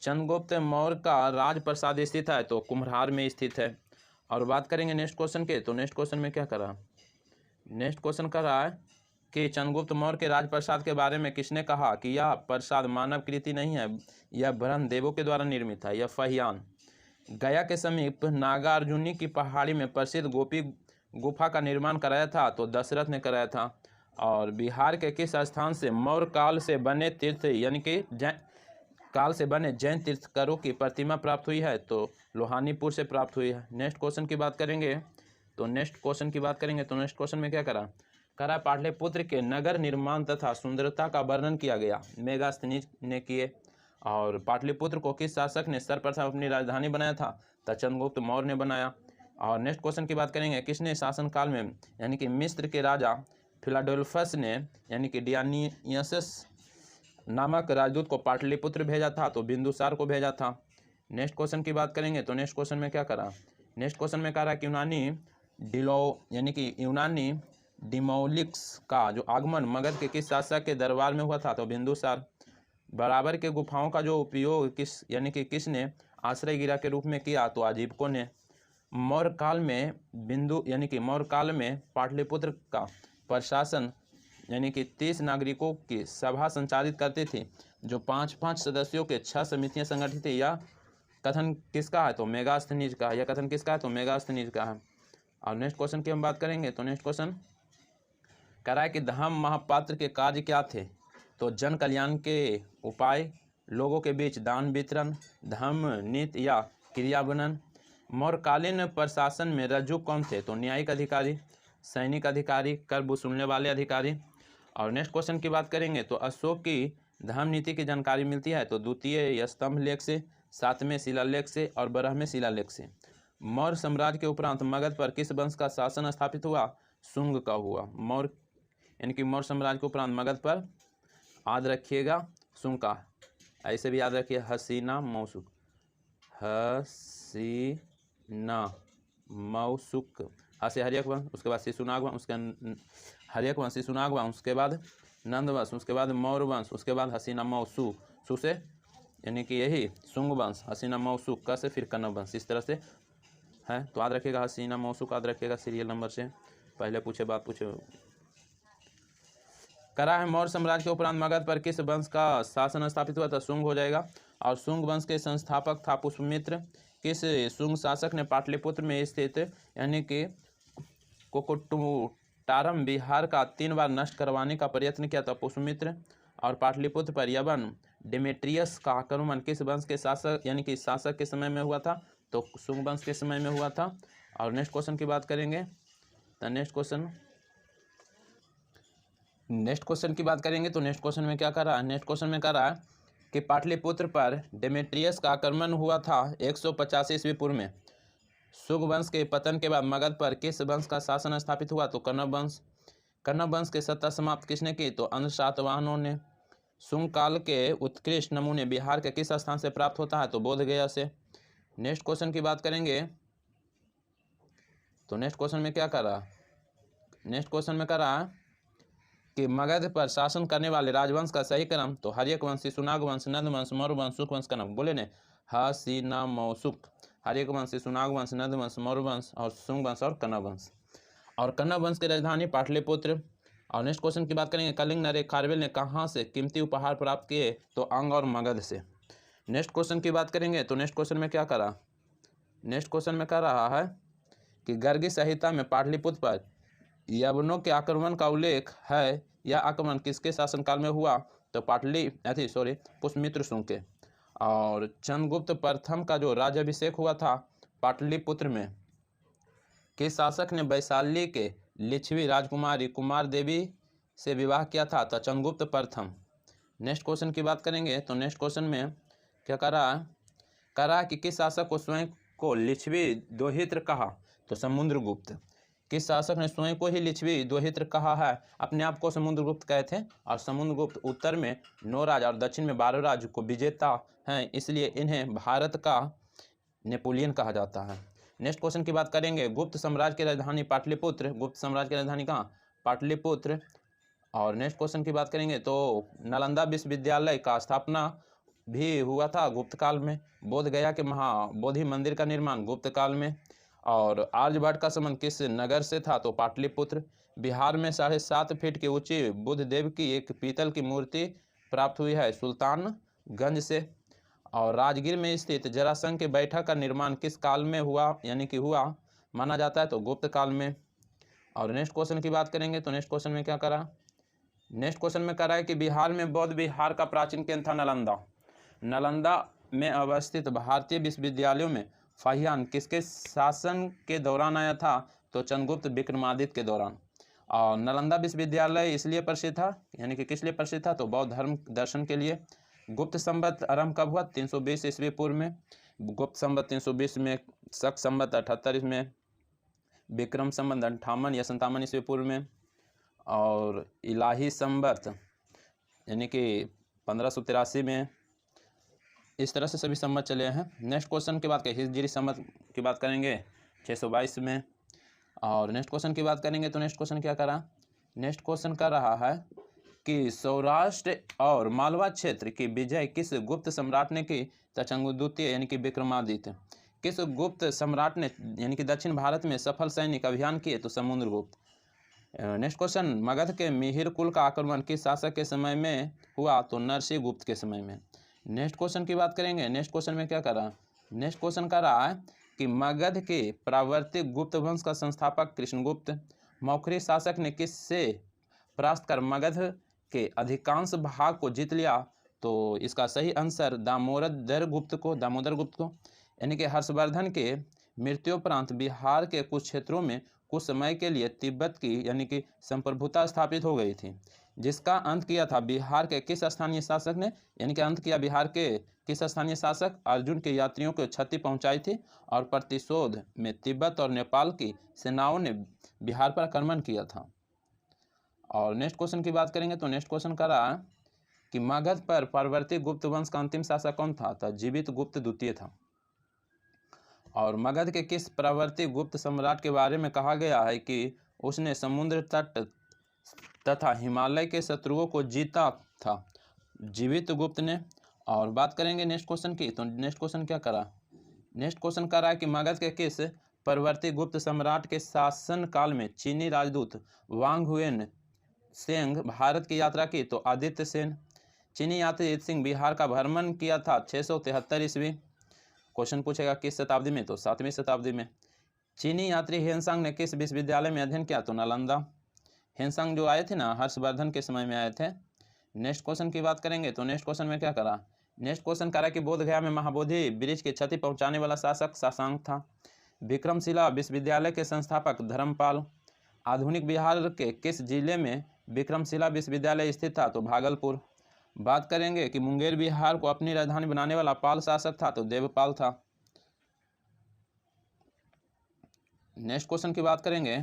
चंद्रगुप्त मौर्य का राजप्रसाद स्थित है, तो कुम्हरार में स्थित है। और बात करेंगे नेक्स्ट क्वेश्चन के, तो नेक्स्ट क्वेश्चन में क्या करा, नेक्स्ट क्वेश्चन कर रहा है कि चंद्रगुप्त मौर्य के राजप्रसाद के बारे में किसने कहा कि यह प्रसाद मानव कृति नहीं है, यह ब्रह्म देवों के द्वारा निर्मित है, यह फहियान। गया के समीप नागार्जुनी की पहाड़ी में प्रसिद्ध गोपी गुफा का निर्माण कराया था, तो दशरथ ने कराया था। और बिहार के किस स्थान से मौर्य काल से बने तीर्थ यानी कि जैन तीर्थकरों की प्रतिमा प्राप्त हुई है, तो लोहानीपुर से प्राप्त हुई है। नेक्स्ट क्वेश्चन की बात करेंगे, तो नेक्स्ट क्वेश्चन में क्या करा पाटलिपुत्र के नगर निर्माण तथा सुंदरता का वर्णन किया गया, मेगास्थनीज ने किए। और पाटलिपुत्र को किस शासक ने सर्वप्रथम अपनी राजधानी बनाया था, तो चंद्रगुप्त मौर्य ने बनाया। और नेक्स्ट क्वेश्चन की बात करेंगे, किसने शासनकाल में यानी कि मिस्र के राजा फिलाडेल्फस ने यानी कि डियोनियसस नामक राजदूत को पाटलिपुत्र भेजा था, तो बिंदुसार को भेजा था। नेक्स्ट क्वेश्चन की बात करेंगे, तो नेक्स्ट क्वेश्चन में क्या करा, नेक्स्ट क्वेश्चन में कहा कि यूनानी डिमोलिक्स का जो आगमन मगध के किस शासक के दरबार में हुआ था, तो बिंदुसार। बराबर के गुफाओं का जो उपयोग किसने आश्रय गिरा के रूप में किया, तो अजीवकों ने। मौर्य काल में पाटलिपुत्र का प्रशासन यानी कि 30 नागरिकों की सभा संचालित करती थी, जो 5-5 सदस्यों के 6 समितियां संगठित थी। यह कथन किसका है, तो मेगास्थनीज का है। और नेक्स्ट क्वेश्चन की हम बात करेंगे, तो नेक्स्ट क्वेश्चन कह रहा है कि धम्म महापात्र के कार्य क्या थे, तो जन कल्याण के उपाय, लोगों के बीच दान वितरण, धर्म नीति या क्रियान्वयन, मौर्यकालीन प्रशासन में रज्जु कौन थे? तो न्यायिक अधिकारी, सैनिक अधिकारी, कर वसूलने वाले अधिकारी। और नेक्स्ट क्वेश्चन की बात करेंगे तो अशोक की धर्म नीति की जानकारी मिलती है तो द्वितीय स्तंभ लेख से, 7वें शिलालेख से और 12वें शिलालेख से। मौर्य साम्राज्य के उपरांत मगध पर किस वंश का शासन स्थापित हुआ? शुंग का हुआ। मौर्य यानी कि मौर्य साम्राज्य के उपरांत मगध पर याद रखिएगा शुंग का, ऐसे भी याद रखिए हसीना मौसुक, हसीना मौसुक, हसे हर्यक वंश, उसके बाद शिशुनाग वंश, उसके हर्यक वंश, शिशुनाग वंश, उसके बाद नंद वंश, उसके बाद मौर्य वंश, उसके बाद हसीना मौसु, सु से यानी कि यही शुंग वंश, हसीना मौसुक का से फिर कन्नव वंश, इस तरह से है। तो याद रखिएगा हसीना मौसुक, याद रखिएगा सीरियल नंबर से, पहले पूछे बात पूछे। करा है मौर्य साम्राज्य के उपरांत मगध पर किस वंश का शासन स्थापित हुआ था? शुंग हो जाएगा। और शुंग वंश के संस्थापक था पुष्यमित्र। किस शुंग शासक ने पाटलिपुत्र में स्थित यानी कि कोकोटुटारम बिहार का 3 बार नष्ट करवाने का प्रयत्न किया था? पुष्यमित्र। और पाटलिपुत्र पर यवन डेमेट्रियस का आक्रमण किस वंश के शासक यानी कि शासक के समय में हुआ था? तो शुंग वंश के समय में हुआ था। और नेक्स्ट क्वेश्चन की बात करेंगे तो नेक्स्ट क्वेश्चन की बात करेंगे तो नेक्स्ट क्वेश्चन में क्या कर रहा है? नेक्स्ट क्वेश्चन में कर रहा है कि पाटलिपुत्र पर डेमेट्रियस का आक्रमण हुआ था 185 ईस्वी पूर्व में। शुंग वंश के पतन के बाद मगध पर किस वंश का शासन स्थापित हुआ? तो कन्नव वंश। कन्नव वंश की सत्ता समाप्त किसने की? तो अंध सातवाहनों ने। शुंग काल के उत्कृष्ट नमूने बिहार के किस स्थान से प्राप्त होता है? तो बोधगया से। नेक्स्ट क्वेश्चन की बात करेंगे तो नेक्स्ट क्वेश्चन में क्या कर रहा है? नेक्स्ट क्वेश्चन में कर रहा है कि मगध पर शासन करने वाले राजवंश का सही क्रम? तो हर्यक वंश, शिशुनाग वंश, नंद वंश, मौर्य वंश, शुक वंश का नाम बोले ने, हसीना मौसुक, हर्यक वंश, शिशुनाग वंश, नंद वंश, मौर्य वंश और शुंग वंश और कन्नव वंश। और कन्नव वंश की राजधानी पाटलिपुत्र। और नेक्स्ट क्वेश्चन की बात करेंगे कलिंग नरेश खारवेल ने कहाँ से कीमती उपहार प्राप्त किए? तो अंग और मगध से। नेक्स्ट क्वेश्चन की बात करेंगे तो नेक्स्ट क्वेश्चन में क्या करा? नेक्स्ट क्वेश्चन में कर रहा है कि गर्गी संहिता में पाटलिपुत्र पर यवनों के आक्रमण का उल्लेख है। यह आक्रमण किसके शासनकाल में हुआ? तो पुष्यमित्र शुंग के। और चंद्रगुप्त प्रथम का जो राज्याभिषेक हुआ था पाटलिपुत्र में, किस शासक ने वैशाली के लिच्छवी राजकुमारी कुमार देवी से विवाह किया था? तो चंद्रगुप्त प्रथम। नेक्स्ट क्वेश्चन की बात करेंगे तो नेक्स्ट क्वेश्चन में क्या करा कि किस शासक को स्वयं को लिच्छवी दोहित्र कहा? तो समुद्रगुप्त। किस शासक ने स्वयं को ही लिच्छवी दोहित्र कहा है? अपने आप को समुद्रगुप्त कहे थे। और समुद्रगुप्त उत्तर में 9 राज्य और दक्षिण में 12 राज्य को विजेता हैं, इसलिए इन्हें भारत का नेपोलियन कहा जाता है। नेक्स्ट क्वेश्चन की बात करेंगे गुप्त साम्राज्य की राजधानी पाटलिपुत्र। गुप्त साम्राज्य की राजधानी कहाँ? पाटलिपुत्र। और नेक्स्ट क्वेश्चन की बात करेंगे तो नालंदा विश्वविद्यालय का स्थापना भी हुआ था गुप्त काल में। बोधगया के महाबोधि मंदिर का निर्माण गुप्त काल में। और आर्यभट्ट का संबंध किस नगर से था? तो पाटलिपुत्र। बिहार में 7.5 फीट की ऊंची बुद्ध देव की एक पीतल की मूर्ति प्राप्त हुई है सुल्तानगंज से। और राजगीर में स्थित जरासंध के बैठक का निर्माण किस काल में हुआ यानी कि हुआ माना जाता है? तो गुप्त काल में। और नेक्स्ट क्वेश्चन की बात करेंगे तो नेक्स्ट क्वेश्चन में क्या करा? नेक्स्ट क्वेश्चन में करा है कि बिहार में बौद्ध विहार का प्राचीन केंद्र था नालंदा। नालंदा में अवस्थित भारतीय विश्वविद्यालयों में फाहियान किसके शासन के दौरान आया था? तो चंद्रगुप्त विक्रमादित्य के दौरान। और नालंदा विश्वविद्यालय इसलिए प्रसिद्ध था यानी कि किस लिए प्रसिद्ध था? तो बौद्ध धर्म दर्शन के लिए। गुप्त संवत आरंभ कब हुआ? 320 ईस्वी पूर्व में। गुप्त संवत 320 में, शक संवत 78 में, विक्रम संवत 58 या 57 ईस्वी पूर्व में, और इलाही संवत यानी कि 1583 में। इस तरह से सभी संवत चले हैं। नेक्स्ट क्वेश्चन की बात करें हिजरी संवत की बात करेंगे 622 में। और नेक्स्ट क्वेश्चन की बात करेंगे तो नेक्स्ट क्वेश्चन क्या करा? नेक्स्ट क्वेश्चन कर रहा है कि सौराष्ट्र और मालवा क्षेत्र की विजय किस गुप्त सम्राट ने की? तो चंद्रगुप्त यानी कि विक्रमादित्य। किस गुप्त सम्राट ने यानी कि दक्षिण भारत में सफल सैनिक अभियान किए? तो समुद्रगुप्त। नेक्स्ट क्वेश्चन मगध के मिहिर कुल का आक्रमण किस शासक के समय में हुआ? तो नरसिंह गुप्त के समय में। नेक्स्ट क्वेश्चन की बात करेंगे। नेक्स्ट क्वेश्चन में क्या कर रहा है? नेक्स्ट क्वेश्चन कर रहा है कि मगध के प्रावर्तिक गुप्त वंश का संस्थापक कृष्णगुप्त। मौखरी शासक ने किससे परास्त कर मगध के अधिकांश भाग को जीत लिया? तो इसका सही आंसर दामोदर गुप्त को यानी कि हर्षवर्धन के मृत्युपरांत बिहार के कुछ क्षेत्रों में कुछ समय के लिए तिब्बत की यानी कि संप्रभुता स्थापित हो गई थी, जिसका अंत किया था बिहार के किस स्थानीय शासक ने, यानी कि अंत किया बिहार के किस स्थानीय शासक? अर्जुन के यात्रियों को क्षति पहुंचाई थी और प्रतिशोध में तिब्बत और नेपाल की सेनाओं ने बिहार पर आक्रमण किया था। और नेक्स्ट क्वेश्चन की बात करेंगे तो नेक्स्ट क्वेश्चन का रहा कि मगध पर परवर्ती गुप्त वंश का अंतिम शासक कौन था? तो जीवित गुप्त द्वितीय था। और मगध के किस प्रवर्ती गुप्त सम्राट के बारे में कहा गया है कि उसने समुद्र तट तथा हिमालय के शत्रुओं को जीता था? जीवित गुप्त ने। और बात करेंगे नेक्स्ट क्वेश्चन की, तो नेक्स्ट क्वेश्चन क्या करा? नेक्स्ट क्वेश्चन कह रहा है कि मगध के किस परवर्ती गुप्त सम्राट के शासन काल में चीनी राजदूत वांग हुएन सेंग भारत की यात्रा की? तो आदित्य सेन। चीनी यात्री सिंह बिहार का भ्रमण किया था 673 ईस्वी। क्वेश्चन पूछेगा किस शताब्दी में? तो 7वीं शताब्दी में। चीनी यात्री हेनसांग ने किस विश्वविद्यालय में अध्ययन किया? तो नालंदा। हेनसांग जो आए थे ना, हर्षवर्धन के समय में आए थे। नेक्स्ट क्वेश्चन की बात करेंगे तो नेक्स्ट क्वेश्चन में क्या करा? नेक्स्ट क्वेश्चन करा कि बोध गया में महाबोधि वृक्ष की क्षति पहुंचाने वाला शासक शशांक था। विक्रमशिला विश्वविद्यालय के संस्थापक धर्मपाल। आधुनिक बिहार के किस जिले में विक्रमशिला विश्वविद्यालय स्थित था? तो भागलपुर। बात करेंगे कि मुंगेर बिहार को अपनी राजधानी बनाने वाला पाल शासक था? तो देवपाल था। नेक्स्ट क्वेश्चन की बात करेंगे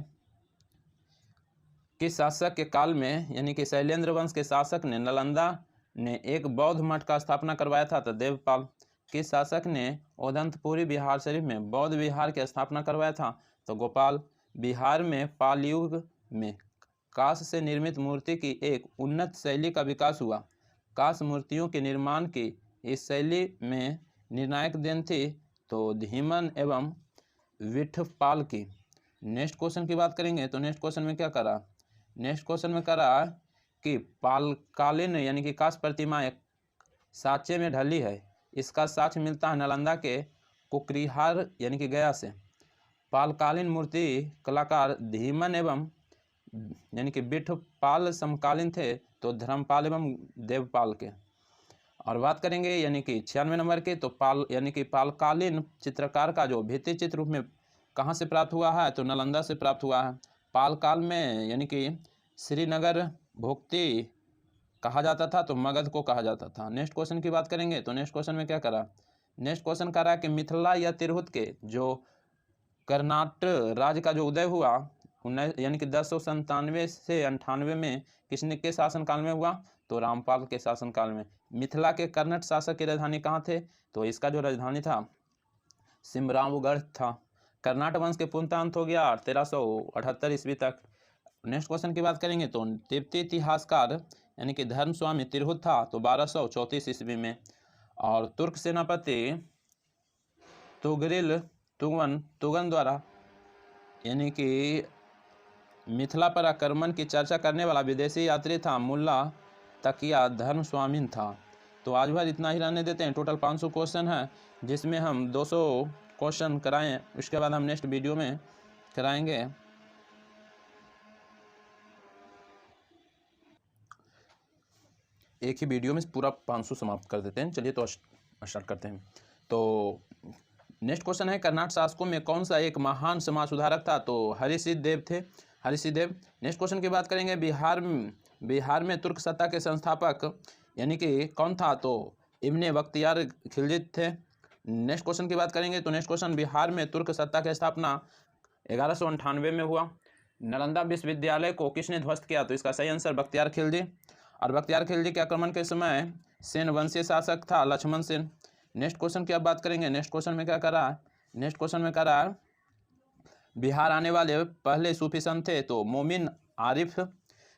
किस शासक के काल में, यानी कि शैलेंद्र वंश के शासक ने नालंदा ने एक बौद्ध मठ का स्थापना करवाया था? तो देवपाल। किस शासक ने ओदंतपुरी बिहार शरीफ में बौद्ध विहार की स्थापना करवाया था? तो गोपाल। बिहार में पाल युग में कांस्य से निर्मित मूर्ति की एक उन्नत शैली का विकास हुआ। कांस्य मूर्तियों के निर्माण की इस शैली में निर्णायक देन थी तो धीमन एवं विठपाल की। नेक्स्ट क्वेश्चन की बात करेंगे तो नेक्स्ट क्वेश्चन में क्या करा? नेक्स्ट क्वेश्चन में करा कि पालकालीन यानी कि कांस्य प्रतिमा एक साँचे में ढली है। इसका साक्ष्य मिलता है नालंदा के कुकरीहार यानी कि गया से। पालकालीन मूर्ति कलाकार धीमन एवं यानी कि विठपाल समकालीन थे तो धर्मपाल एवं देवपाल के। और बात करेंगे यानी कि 96 नंबर के, तो पाल यानी कि पालकालीन चित्रकार का जो भित्ति चित्र रूप में कहाँ से प्राप्त हुआ है? तो नालंदा से प्राप्त हुआ है। पाल काल में यानी कि श्रीनगर भोक्ति कहा जाता था तो मगध को कहा जाता था। नेक्स्ट क्वेश्चन की बात करेंगे तो नेक्स्ट क्वेश्चन में क्या करा? नेक्स्ट क्वेश्चन कह रहा है कि मिथिला या तिरहुत के जो कर्नाटक राज्य का जो उदय हुआ यानी कि 1097 से 98 में किसने के शासनकाल में हुआ? तो रामपाल के शासनकाल में। मिथिला के कर्नाटक शासक की राजधानी कहाँ थे? तो इसका जो राजधानी था सिमरावगढ़ था। कर्नाटक वंश के पूर्णता हो गया 1378 ईस्वी तक। नेक्स्ट क्वेश्चन की बात करेंगे तो तिब्बती इतिहासकार यानी कि धर्मस्वामी तिरहुत था तो 1234 ईस्वी में। और तुर्क सेनापति तुगरिल तुगन द्वारा यानी कि मिथिला पर आक्रमण की चर्चा करने वाला विदेशी यात्री था मुल्ला तकिया धर्मस्वामी था। तो आज भर इतना ही रहने देते हैं। टोटल 500 क्वेश्चन है जिसमें हम 200 क्वेश्चन कराएं, उसके बाद हम नेक्स्ट वीडियो में कराएंगे। एक ही वीडियो में पूरा 500 समाप्त कर देते हैं। चलिए तो स्टार्ट करते हैं। तो नेक्स्ट क्वेश्चन है कर्नाटक शासकों में कौन सा एक महान समाज सुधारक था? तो हरिसिद्ध देव थे, हरिसिद्ध देव। नेक्स्ट क्वेश्चन की बात करेंगे बिहार में तुर्क सत्ता के संस्थापक यानी कि कौन था? तो इब्ने बख्तियार खिलजी थे। नेक्स्ट क्वेश्चन की बात करेंगे तो नेक्स्ट क्वेश्चन बिहार में तुर्क सत्ता की स्थापना 1198 में हुआ। नालंदा विश्वविद्यालय को किसने ध्वस्त किया? तो इसका सही आंसर बख्तियार खिलजी। और बख्तियार खिलजी के आक्रमण के समय सेन वंशीय शासक था लक्ष्मण सेन। नेक्स्ट क्वेश्चन की अब बात करेंगे। नेक्स्ट क्वेश्चन में क्या करा? नेक्स्ट क्वेश्चन में करा बिहार आने वाले पहले सूफी संत थे तो मोमिन आरिफ।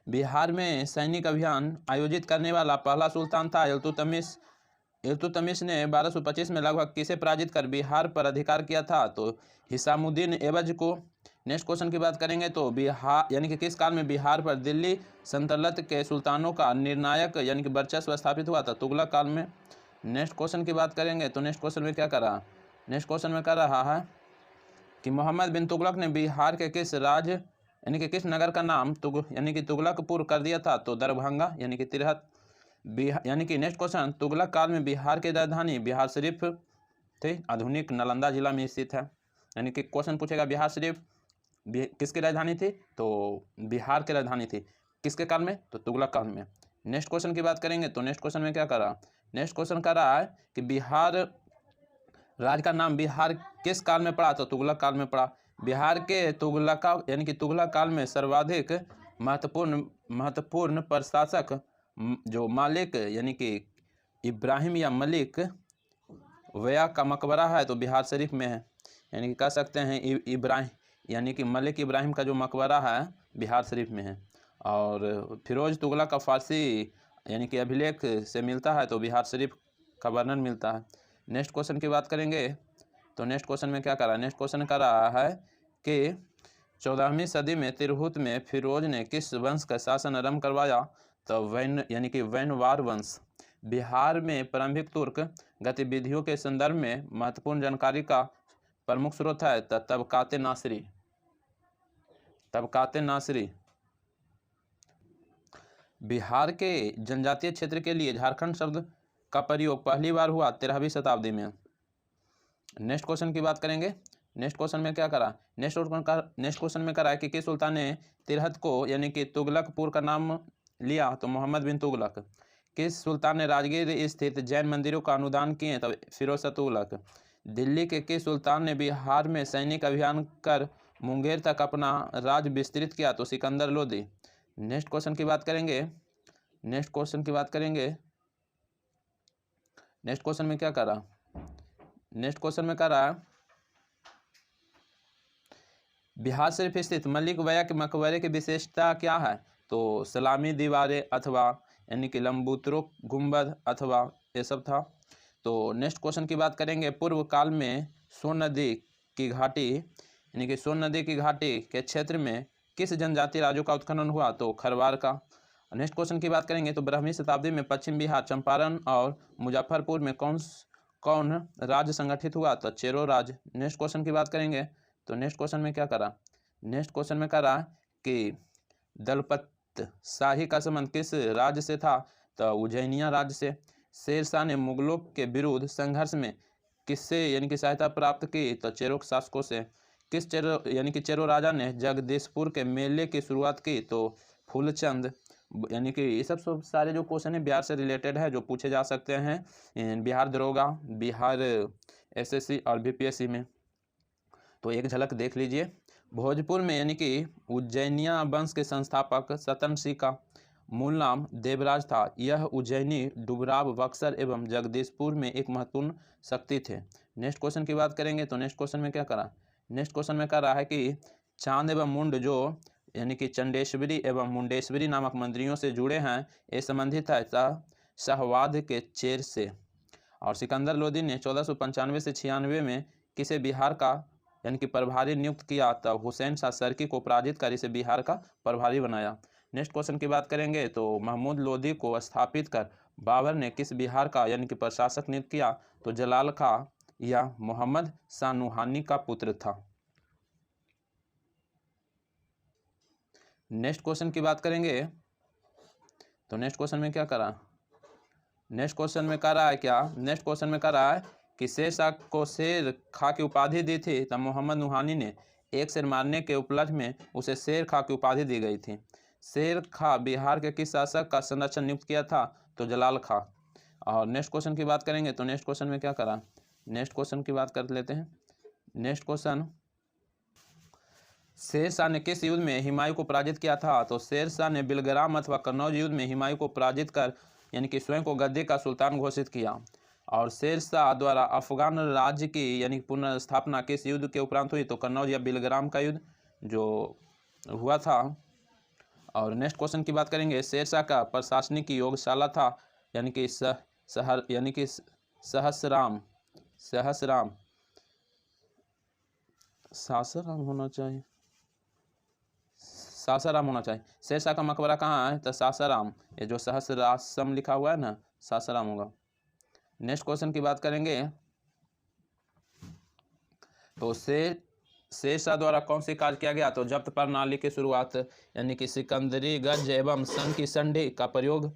बिहार में सैनिक अभियान आयोजित करने वाला पहला सुल्तान था इल्तुतमिश। इल्तुतमिश ने 1225 में लगभग किसे पराजित कर बिहार पर अधिकार किया था? तो हिसामुद्दीन एवज को। नेक्स्ट क्वेश्चन की बात करेंगे तो बिहार यानी कि किस काल में बिहार पर दिल्ली सल्तनत के सुल्तानों का निर्णायक यानी कि वर्चस्व स्थापित हुआ था? तुगलक काल में। नेक्स्ट क्वेश्चन की बात करेंगे तो नेक्स्ट क्वेश्चन में क्या करा? नेक्स्ट क्वेश्चन में कर रहा है कि मोहम्मद बिन तुगलक ने बिहार के किस राज्य यानी कि किस नगर का नाम यानी कि तुगलकपुर कर दिया था? तो दरभंगा यानी कि तिरहत। यानी कि नेक्स्ट क्वेश्चन तुगलक काल में बिहार की राजधानी बिहार शरीफ थे, आधुनिक नालंदा जिला में स्थित है। यानी कि क्वेश्चन पूछेगा बिहार शरीफ किसकी राजधानी थी, तो बिहार की राजधानी थी। किसके काल में, तो तुगलक काल में। नेक्स्ट क्वेश्चन की बात करेंगे तो नेक्स्ट क्वेश्चन में क्या कर रहा, नेक्स्ट क्वेश्चन कर रहा है कि बिहार राज्य का नाम बिहार किस काल में पड़ा, तो तुगलक काल में पड़ा। बिहार के तुगलक यानी कि तुगलक काल में सर्वाधिक महत्वपूर्ण प्रशासक जो मालिक यानी कि इब्राहिम या मलिक वया का मकबरा है तो बिहार शरीफ में है। यानी कि कह सकते हैं इब्राहिम यानी कि मलिक इब्राहिम का जो मकबरा है बिहार शरीफ में है। और फिरोज तुगलक का फारसी यानी कि अभिलेख से मिलता है तो बिहार शरीफ का वर्णन मिलता है। नेक्स्ट क्वेश्चन की बात करेंगे तो नेक्स्ट क्वेश्चन में क्या कर रहा है, नेक्स्ट क्वेश्चन कर रहा है कि 14वीं सदी में तिरहुत में फिरोज ने किस वंश का शासन आरंभ करवाया, तो वैन यानी कि वैनवार वंश। बिहार में प्रारंभिक तुर्क गतिविधियों के संदर्भ में महत्वपूर्ण जानकारी का प्रमुख स्रोत है तबकाते नासिरी। तबकाते नासिरी बिहार के जनजातीय क्षेत्र के लिए झारखंड शब्द का प्रयोग पहली बार हुआ 13वीं शताब्दी में। नेक्स्ट क्वेश्चन की बात करेंगे, नेक्स्ट क्वेश्चन में क्या करा, नेक्स्ट क्वेश्चन में करा है कि किस सुल्तान ने तिरहत को यानी कि तुगलकपुर का नाम लिया, तो मोहम्मद बिन तुगलक। किस सुल्तान ने राजगीर स्थित जैन मंदिरों का अनुदान किए, तो फिरोज शाह तुगलक। दिल्ली के किस सुल्तान ने बिहार में सैनिक अभियान कर मुंगेर तक अपना राज विस्तृत किया, तो सिकंदर लोदी। नेक्स्ट क्वेश्चन की बात करेंगे, नेक्स्ट क्वेश्चन की बात करेंगे, नेक्स्ट क्वेश्चन में क्या करा, नेक्स्ट क्वेश्चन में करा बिहार शरीफ स्थित मलिक वया के मकबरे की विशेषता क्या है, तो सलामी दीवारें अथवा यानी कि लंबूत्रो गुंबद अथवा ये सब था। तो नेक्स्ट क्वेश्चन की बात करेंगे, पूर्व काल में सोन नदी की घाटी यानी कि सोन नदी की घाटी के क्षेत्र में किस जनजातीय राज्यों का उत्खनन हुआ, तो खरवार का। नेक्स्ट क्वेश्चन की बात करेंगे तो 12वीं शताब्दी में पश्चिम बिहार चंपारण और मुजफ्फरपुर में कौन राज्य संगठित हुआ, तो चेरो राज्य। नेक्स्ट क्वेश्चन की बात करेंगे तो नेक्स्ट क्वेश्चन में क्या करा, नेक्स्ट क्वेश्चन में करा कि दलपत शाही का संबंध किस राज्य से था, तो उज्जैनिया राज्य से। शेर शाह ने मुगलों के विरुद्ध संघर्ष में किससे यानी कि सहायता प्राप्त की, तो चेरो शासकों से। किस चेरो यानी कि चेरो राजा ने जगदीशपुर के मेले की शुरुआत की, तो फूलचंद। यानी कि ये सब सारे जो क्वेश्चन है बिहार से रिलेटेड है जो पूछे जा सकते हैं बिहार दरोगा, बिहार एसएससी और बीपीएससी में। तो एक झलक देख लीजिए। भोजपुर में यानी कि उज्जैनिया वंश के संस्थापक सतन सिंह का मूल नाम देवराज था। यह उज्जैनी, डुबराव, बक्सर एवं जगदीशपुर में एक महत्वपूर्ण शक्ति थे। नेक्स्ट क्वेश्चन की बात करेंगे तो नेक्स्ट क्वेश्चन में क्या करा, नेक्स्ट क्वेश्चन में कह रहा है कि चांद एवं मुंड जो यानी कि चंडेश्वरी एवं मुंडेश्वरी नामक मंदिरों से जुड़े हैं, ये संबंधित है शाहवाद के चेर से। और सिकंदर लोदी ने 1495 से 96 में किसे बिहार का यानी कि प्रभारी नियुक्त किया, तब हुसैन शाह सरकी को पराजित कर इसे बिहार का प्रभारी बनाया। नेक्स्ट क्वेश्चन की बात करेंगे तो महमूद लोदी को स्थापित कर बाबर ने किस बिहार का यानी कि प्रशासक नियुक्त किया, तो जलाल खां या मोहम्मद शाह नुहानी का पुत्र था। नेक्स्ट क्वेश्चन की बात करेंगे तो नेक्स्ट क्वेश्चन में क्या करा, नेक्स्ट क्वेश्चन में कह रहा है क्या, नेक्स्ट क्वेश्चन में कह रहा है कि शेर शाह को शेर खां की उपाधि दी थी, तब मोहम्मद नुहानी ने एक शेर मारने के उपलक्ष्य में उसे शेर खां की उपाधि दी गई थी। शेर खां बिहार के किस शासक का संरक्षण नियुक्त किया था, तो जलाल खां। और नेक्स्ट क्वेश्चन की बात करेंगे तो नेक्स्ट क्वेश्चन में क्या करा, नेक्स्ट क्वेश्चन की बात कर लेते हैं। नेक्स्ट क्वेश्चन, शेर शाह ने किस युद्ध में हुमायूं को पराजित किया था, तो शेर शाह ने बिलग्राम अथवा कन्नौज युद्ध में हुमायूं को पराजित कर यानी कि स्वयं को गद्दी का सुल्तान घोषित किया। और शेर शाह द्वारा अफगान राज्य की यानी पुनर्स्थापना किस युद्ध के उपरांत हुई, तो कन्नौज या बिलग्राम का युद्ध जो हुआ था। और नेक्स्ट क्वेश्चन की बात करेंगे, शेर शाह का प्रशासनिक योगशाला था यानी कि सहसराम होना चाहिए, सासाराम होना चाहिए। शेर शाह का मकबरा कहाँ है, तो सासाराम। ये जो सहस्राश्रम लिखा हुआ है ना, सासाराम होगा। नेक्स्ट क्वेश्चन की बात करेंगे तो शेर शाह द्वारा कौन सी कार्य किया गया, तो जब्त प्रणाली की शुरुआत यानी कि सिकंदरी गज एवं सन की संधि का प्रयोग,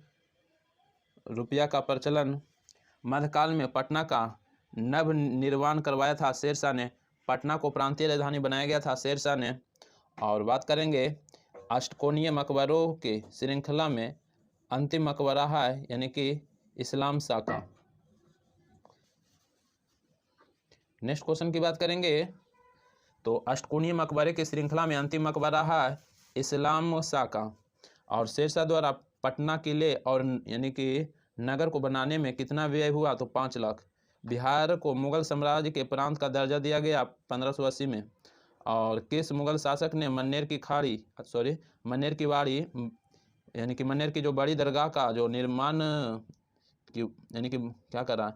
रुपया का प्रचलन, मध्यकाल में पटना का नव निर्माण करवाया था शेर शाह ने, पटना को प्रांतीय राजधानी बनाया गया था शेरशाह ने। और बात करेंगे अष्टकोणीय मकबरों की श्रृंखला में अंतिम मकबरा है यानी कि इस्लाम शाह का। नेक्स्ट क्वेश्चन की बात करेंगे तो अष्टकोणीय मकबरे की श्रृंखला में अंतिम मकबरा है इस्लाम शाह का। और शेरशाह द्वारा पटना किले और यानी कि नगर को बनाने में कितना व्यय हुआ तो 5 लाख। बिहार को मुगल साम्राज्य के प्रांत का दर्जा दिया गया 1580 में। और किस मुगल शासक ने मन्नेर की वाड़ी यानी कि मन्नेर की जो बड़ी दरगाह का जो निर्माण यानी कि क्या करा,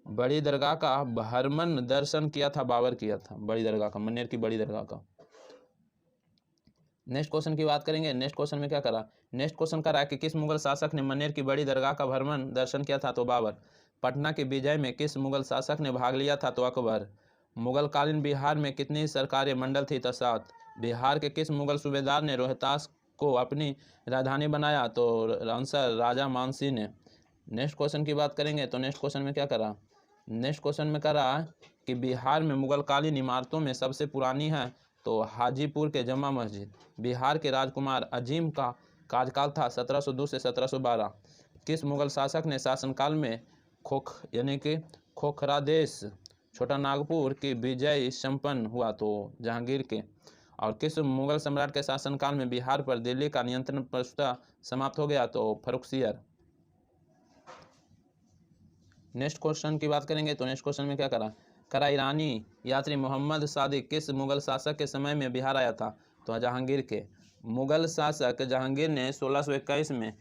बड़ी दरगाह का भ्रमण दर्शन किया था, बाबर किया था बड़ी दरगाह का, मन्नेर की बड़ी दरगाह का। नेक्स्ट क्वेश्चन की बात करेंगे। नेक्स्ट क्वेश्चन में क्या करा, नेक्स्ट क्वेश्चन करा कि किस मुगल शासक ने मन्नेर की बड़ी दरगाह का भ्रमण दर्शन किया था तो बाबर। पटना के विजय में किस मुगल शासक ने भाग लिया था तो अकबर। मुगलकालीन बिहार में कितनी सरकारी मंडल थी तो 7। बिहार के किस मुगल सूबेदार ने रोहतास को अपनी राजधानी बनाया तो आंसर राजा मानसिंह ने। नेक्स्ट क्वेश्चन की बात करेंगे तो नेक्स्ट क्वेश्चन में क्या करा, नेक्स्ट क्वेश्चन में करा कि बिहार में मुगलकालीन इमारतों में सबसे पुरानी है तो हाजीपुर के जमा मस्जिद। बिहार के राजकुमार अजीम का कार्यकाल था 1702 से 1712। किस मुगल शासक ने शासनकाल में यानी कि खोखरादेश छोटा नागपुर की विजय संपन्न हुआ तो जहांगीर के। और किस मुगल सम्राट के शासनकाल में बिहार पर दिल्ली का नियंत्रण प्रस्तुतः समाप्त हो गया तो फर्रुखसियर। नेक्स्ट क्वेश्चन की बात करेंगे तो नेक्स्ट क्वेश्चन में क्या करा ईरानी यात्री मोहम्मद सादिक किस मुगल शासक के समय में बिहार आया था तो जहांगीर के। मुगल शासक जहांगीर ने 1621 में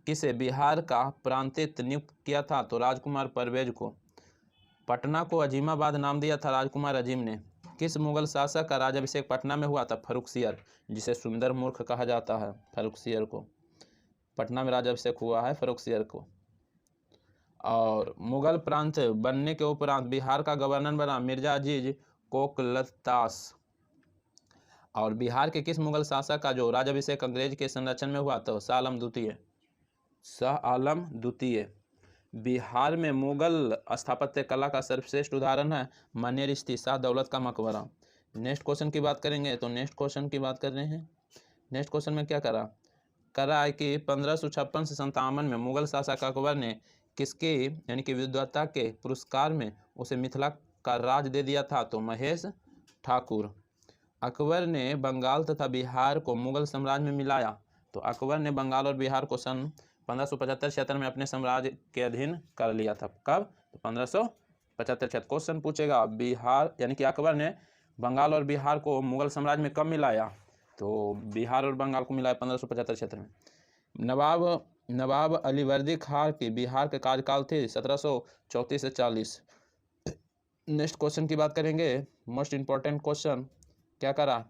किसे बिहार का प्रांतित नियुक्त किया था तो राजकुमार परवेज को। पटना को अजीमाबाद नाम दिया था राजकुमार अजीम ने। किस मुगल शासक का राज्याभिषेक पटना में हुआ था फर्रुखसियर, जिसे सुंदर मूर्ख कहा जाता है। फर्रुखसियर को पटना में राज्याभिषेक हुआ है फर्रुखसियर को। और मुगल प्रांत बनने के उपरांत बिहार का गवर्नर बना मिर्जा अजीज कोकलतास। और बिहार के किस मुगल शासक का जो राज्याभिषेक अंग्रेज के संरक्षण में हुआ तो शाह आलम द्वितीय। बिहार में मुगल स्थापत्य कला का सर्वश्रेष्ठ उदाहरण है मन्नेर स्थित शाह दौलत का मकबरा। नेक्स्ट क्वेश्चन की बात करेंगे तो नेक्स्ट क्वेश्चन की बात कर रहे हैं। नेक्स्ट क्वेश्चन में क्या करा है कि 1556 से 57 में मुगल शासक अकबर ने किसके यानी कि विद्वता के पुरस्कार में उसे मिथिला का राज दे दिया था तो महेश ठाकुर। अकबर ने बंगाल तथा बिहार को मुगल साम्राज्य में मिलाया तो अकबर ने बंगाल और बिहार को सन 1575-76 में अपने साम्राज्य के अधीन कर लिया था। कब तो 1575। क्वेश्चन पूछेगा बिहार यानी कि अकबर ने बंगाल और बिहार को मुगल साम्राज्य में कब मिलाया तो बिहार और बंगाल को मिलाया 1575-76 में। नवाब अलीवर्दी खान के बिहार के कार्यकाल थे 1734 से 40। नेक्स्ट क्वेश्चन की बात करेंगे। मोस्ट इंपॉर्टेंट क्वेश्चन क्या करा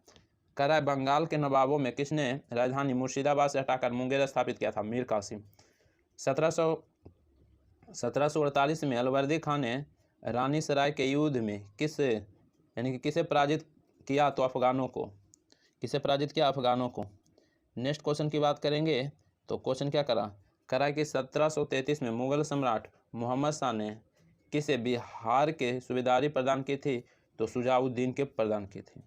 बंगाल के नवाबों में किसने राजधानी मुर्शिदाबाद से हटाकर मुंगेर स्थापित किया था मीर कासिम। 1748 में अलवर्दी खान ने रानी सराय के युद्ध में किसे पराजित किया तो अफगानों को। किसे पराजित किया अफगानों को। नेक्स्ट क्वेश्चन की बात करेंगे तो क्वेश्चन क्या करा कि 1733 में मुगल सम्राट मोहम्मद शाह ने किसे बिहार के सूबेदारी प्रदान की थी तो शुजाउद्दीन के प्रदान की थी।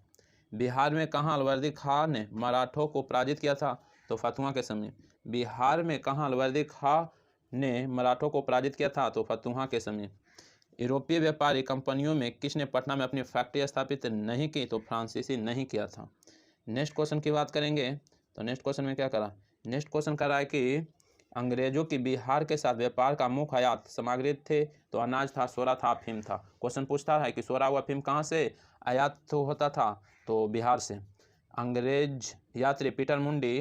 बिहार में कहाँ अलवर्दी खान ने मराठों को पराजित किया था तो फतुहा के समीप। बिहार में कहाँ अलवर्दी खान ने मराठों को पराजित किया था तो फतुहा के समीप। यूरोपीय व्यापारी कंपनियों में किसने पटना में अपनी फैक्ट्री स्थापित नहीं की तो फ्रांसीसी नहीं किया था। नेक्स्ट क्वेश्चन की बात करेंगे तो नेक्स्ट क्वेश्चन में क्या करा, नेक्स्ट क्वेश्चन करा है कि अंग्रेजों की बिहार के साथ व्यापार का मुख्य आयात सामग्री थे तो अनाज था, सोरा था, अफीम था। क्वेश्चन पूछता है कि सोरा व अफीम कहाँ से आयात होता था तो बिहार से। अंग्रेज यात्री पीटर मुंडी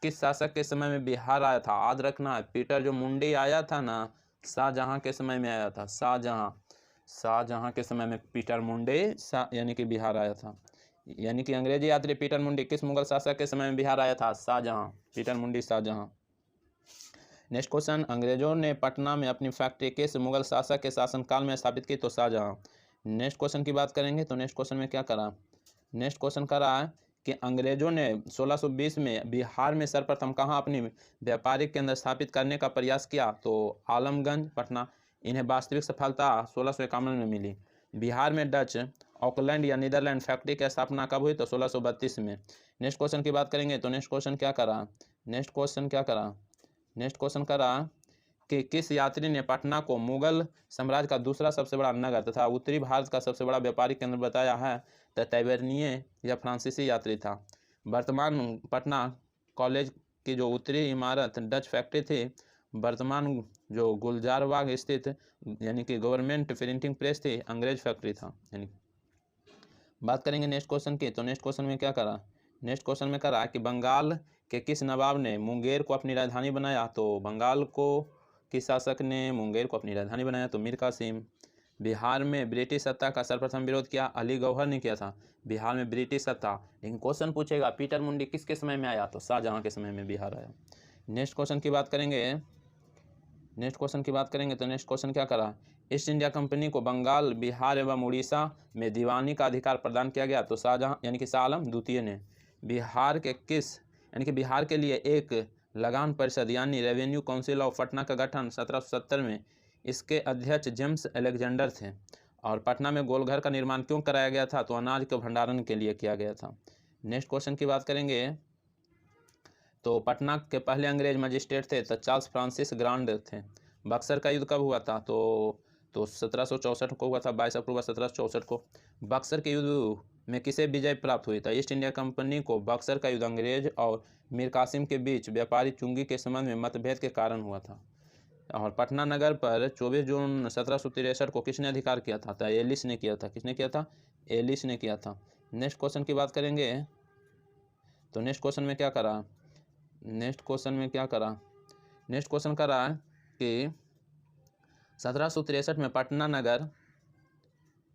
किस शासक के समय में बिहार आया था। याद रखना है पीटर जो मुंडी आया था ना शाहजहां के समय में आया था। शाहजहां के समय में पीटर मुंडे यानी कि बिहार आया था। यानी कि अंग्रेजी यात्री पीटर मुंडी किस मुगल शासक के समय में बिहार आया था शाहजहां। पीटर मुंडी शाहजहां। नेक्स्ट क्वेश्चन अंग्रेजों ने पटना में अपनी फैक्ट्री किस मुगल शासक के शासनकाल में स्थापित की तो शाहजहां। नेक्स्ट क्वेश्चन की बात करेंगे तो नेक्स्ट क्वेश्चन में क्या करा, नेक्स्ट क्वेश्चन करा है कि अंग्रेजों ने 1620 में बिहार में सर्वप्रथम कहाँ अपनी व्यापारिक केंद्र स्थापित करने का प्रयास किया तो आलमगंज पटना। इन्हें वास्तविक सफलता 1651 में मिली। बिहार में डच ऑकलैंड या नीदरलैंड फैक्ट्री की स्थापना कब हुई? तो 1632 में। नेक्स्ट क्वेश्चन की बात करेंगे तो नेक्स्ट क्वेश्चन क्या करा? नेक्स्ट क्वेश्चन करा कि किस यात्री ने पटना को मुगल साम्राज्य का दूसरा सबसे बड़ा नगर तथा उत्तरी भारत का सबसे बड़ा व्यापारिक केंद्र बताया है? तो तैबेरनिये या फ्रांसीसी यात्री था। वर्तमान पटना कॉलेज की जो उत्तरी इमारत डच फैक्ट्री थी, वर्तमान जो गुलजारबाग स्थित यानी कि गवर्नमेंट प्रिंटिंग प्रेस थी, अंग्रेज फैक्ट्री था। यानी बात करेंगे नेक्स्ट क्वेश्चन की तो नेक्स्ट क्वेश्चन में क्या करा? नेक्स्ट क्वेश्चन में करा कि बंगाल के किस नवाब ने मुंगेर को अपनी राजधानी बनाया? तो बंगाल को किस शासक ने मुंगेर को अपनी राजधानी बनाया? तो मीर कासिम। बिहार में ब्रिटिश सत्ता का सर्वप्रथम विरोध किया? अली गौहर ने किया था। बिहार में ब्रिटिश सत्ता, लेकिन क्वेश्चन पूछेगा पीटर मुंडी किसके समय में आया? तो शाहजहां के समय में बिहार आया। नेक्स्ट क्वेश्चन की बात करेंगे तो नेक्स्ट क्वेश्चन क्या करा? ईस्ट इंडिया कंपनी को बंगाल, बिहार एवं उड़ीसा में दीवानी का अधिकार प्रदान किया गया? तो शाहजहां यानी कि शाह आलम द्वितीय ने। बिहार के लिए एक लगान परिषद यानी रेवेन्यू काउंसिल ऑफ पटना का गठन 1770 में, इसके अध्यक्ष जेम्स अलेक्जेंडर थे। और पटना में गोलघर का निर्माण क्यों कराया गया था? तो अनाज के भंडारण के लिए किया गया था। नेक्स्ट क्वेश्चन की बात करेंगे तो पटना के पहले अंग्रेज मजिस्ट्रेट थे तो चार्ल्स फ्रांसिस ग्रांड थे। बक्सर का युद्ध कब हुआ था? तो 1764 को हुआ था, 22 अक्टूबर 1764 को। बक्सर के युद्ध में किसे विजय प्राप्त हुई था? ईस्ट इंडिया कंपनी को। बक्सर का युद्ध अंग्रेज और मीर कासिम के बीच व्यापारी चुंगी के संबंध में मतभेद के कारण हुआ था। और पटना नगर पर 24 जून 1763 को किसने अधिकार किया था? तो एलिस ने किया था। किसने किया था? एलिस ने किया था। नेक्स्ट क्वेश्चन की बात करेंगे तो नेक्स्ट क्वेश्चन में क्या करा? नेक्स्ट क्वेश्चन करा कि 1763 में पटना नगर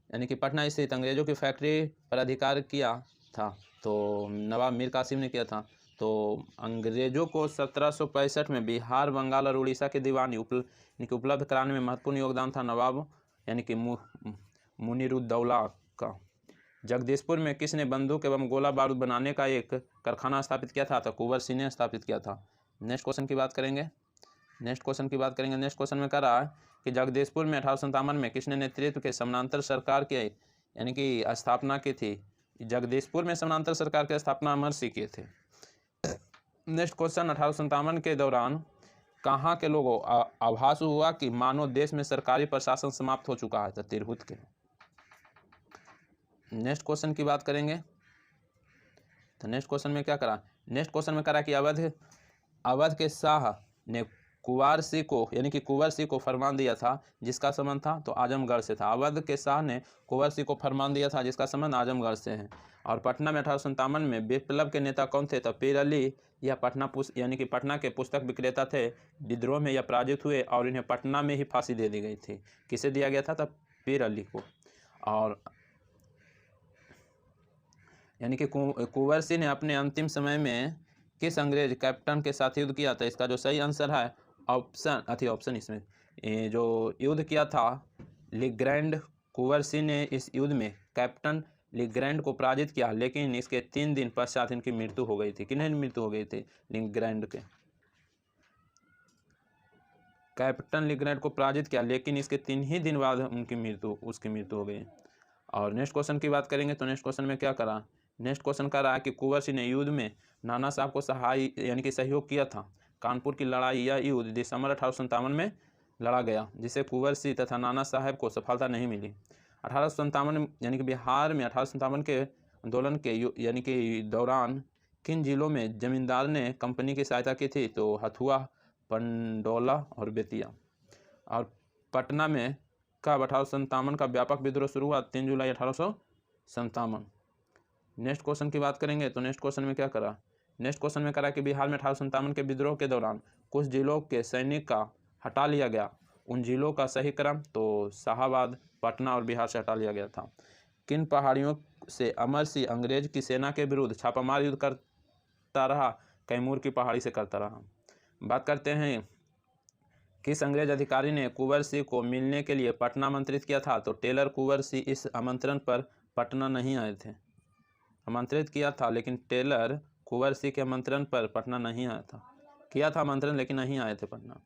यानी कि पटना स्थित अंग्रेजों की फैक्ट्री पर अधिकार किया था, तो नवाब मीर कासिम ने किया था। तो अंग्रेजों को 1765 में बिहार, बंगाल और उड़ीसा की दीवानी उपलब्ध कराने में महत्वपूर्ण योगदान था नवाब यानी कि मुनीरुद्दौला का। जगदीशपुर में किसने बंदूक एवं गोला बारूद बनाने का एक कारखाना स्थापित किया था? तो कुंवर सिंह ने स्थापित किया था। नेक्स्ट क्वेश्चन की बात करेंगे नेक्स्ट क्वेश्चन में करा कि जगदीशपुर में 1857 में किसने नेतृत्व के समानांतर सरकार की यानी कि स्थापना की थी? जगदीशपुर में समानांतर सरकार की स्थापना अमर सिंह किए थे। नेक्स्ट क्वेश्चन 1857 के दौरान कहाँ के लोगों आभास हुआ कि मानो देश में सरकारी प्रशासन समाप्त हो चुका है? तो तिरहुत के। नेक्स्ट क्वेश्चन की बात करेंगे तो नेक्स्ट क्वेश्चन में क्या करा? नेक्स्ट क्वेश्चन में करा कि अवध के शाह ने कुंवर सिंह को फरमान दिया था जिसका संबंध था तो आजमगढ़ से था। अवध के शाह ने कुंवर सिंह को फरमान दिया था जिसका संबंध आजमगढ़ से है। और पटना में 1857 में विप्लव के नेता कौन थे? तो पीर अली यह पटना के पुस्तक विक्रेता थे। विद्रोह में यह पराजित हुए और इन्हें पटना में ही फांसी दे दी गई थी। किसे दिया गया था? तो पीर अली को। और यानी कि कुंवर सिंह ने अपने अंतिम समय में किस अंग्रेज कैप्टन के साथ युद्ध किया था? इसका जो सही आंसर है ऑप्शन इसमें जो युद्ध किया था लिग्रैंड। कुंवर सिंह ने इस युद्ध में कैप्टन लिग्रैंड को पराजित किया, लेकिन इसके 3 दिन पश्चात इनकी मृत्यु हो गई थी। किन्हें मृत्यु हो गई थी? लिग्रैंड के। कैप्टन लिग्रैंड को पराजित किया, लेकिन इसके 3 ही दिन बाद उसकी मृत्यु हो गई। और नेक्स्ट क्वेश्चन की बात करेंगे तो नेक्स्ट क्वेश्चन में क्या करा? नेक्स्ट क्वेश्चन कर रहा है कि कुंवर सिंह ने युद्ध में नाना साहब को सहयोग किया था। कानपुर की लड़ाई या युद्ध दिसंबर 1857 में लड़ा गया, जिसे कुंवर सिंह तथा नाना साहब को सफलता नहीं मिली। 1857 यानी कि बिहार में 1857 के आंदोलन के यानी कि दौरान किन जिलों में जमींदार ने कंपनी की सहायता की थी? तो हथुआ, पंडौला और बेतिया। और पटना में कब 1857 का व्यापक विद्रोह शुरू हुआ? 3 जुलाई 1857। नेक्स्ट क्वेश्चन की बात करेंगे तो नेक्स्ट क्वेश्चन में क्या करा? नेक्स्ट क्वेश्चन में करा कि बिहार में 1857 के विद्रोह के दौरान कुछ जिलों के सैनिक का हटा लिया गया। उन जिलों का सही क्रम तो शाहाबाद, पटना और बिहार से हटा लिया गया था। किन पहाड़ियों से अमर सिंह अंग्रेज की सेना के विरुद्ध छापामार युद्ध करता रहा? कैमूर की पहाड़ी से करता रहा। बात करते हैं किस अंग्रेज अधिकारी ने कुंवर सिंह को मिलने के लिए पटना आमंत्रित किया था? तो टेलर कुंवर सिंह इस आमंत्रण पर पटना नहीं आए थे। आमंत्रित किया था लेकिन टेलर कुंवर सिंह के आमंत्रण पर पटना नहीं आया था। किया था आमंत्रण लेकिन नहीं आए थे पटना।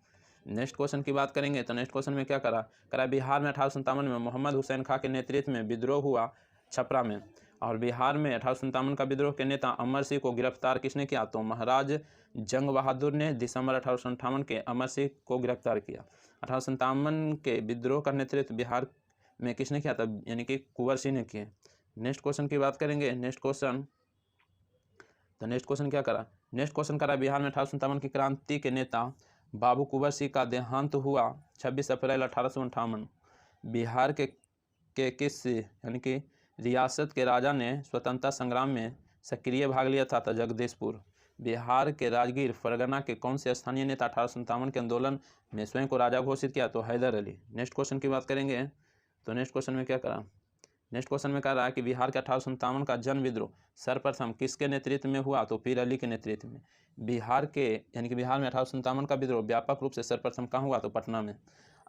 नेक्स्ट क्वेश्चन की बात करेंगे तो नेक्स्ट क्वेश्चन में क्या करा? बिहार में 1857 में मोहम्मद हुसैन खां के नेतृत्व में विद्रोह हुआ। छपरा में। और बिहार में 1857 का विद्रोह के नेता अमर सिंह को गिरफ्तार किसने किया? तो महाराज जंग बहादुर ने दिसंबर 1858 के अमर सिंह को गिरफ्तार किया। 1857 के विद्रोह का नेतृत्व बिहार में किसने किया था? यानी कि कुंवर सिंह ने किया। नेक्स्ट क्वेश्चन की बात करेंगे। नेक्स्ट क्वेश्चन क्या करा? नेक्स्ट क्वेश्चन करा बिहार में 1857 की क्रांति के नेता बाबू कुंवर सिंह का देहांत हुआ 26 अप्रैल 1858। बिहार के किस यानी कि रियासत के राजा ने स्वतंत्रता संग्राम में सक्रिय भाग लिया था? तो जगदीशपुर। बिहार के राजगीर फरगना के कौन से स्थानीय नेता 1857 के आंदोलन में स्वयं को राजा घोषित किया? तो हैदर अली। नेक्स्ट क्वेश्चन की बात करेंगे। तो नेक्स्ट क्वेश्चन में क्या करा? नेक्स्ट क्वेश्चन में कह रहा है कि बिहार के 1857 का जन विद्रोह सर्वप्रथम किसके नेतृत्व में हुआ? तो पीर अली के नेतृत्व में। बिहार में 1857 का विद्रोह व्यापक रूप से सर्वप्रथम कहाँ हुआ? तो पटना में।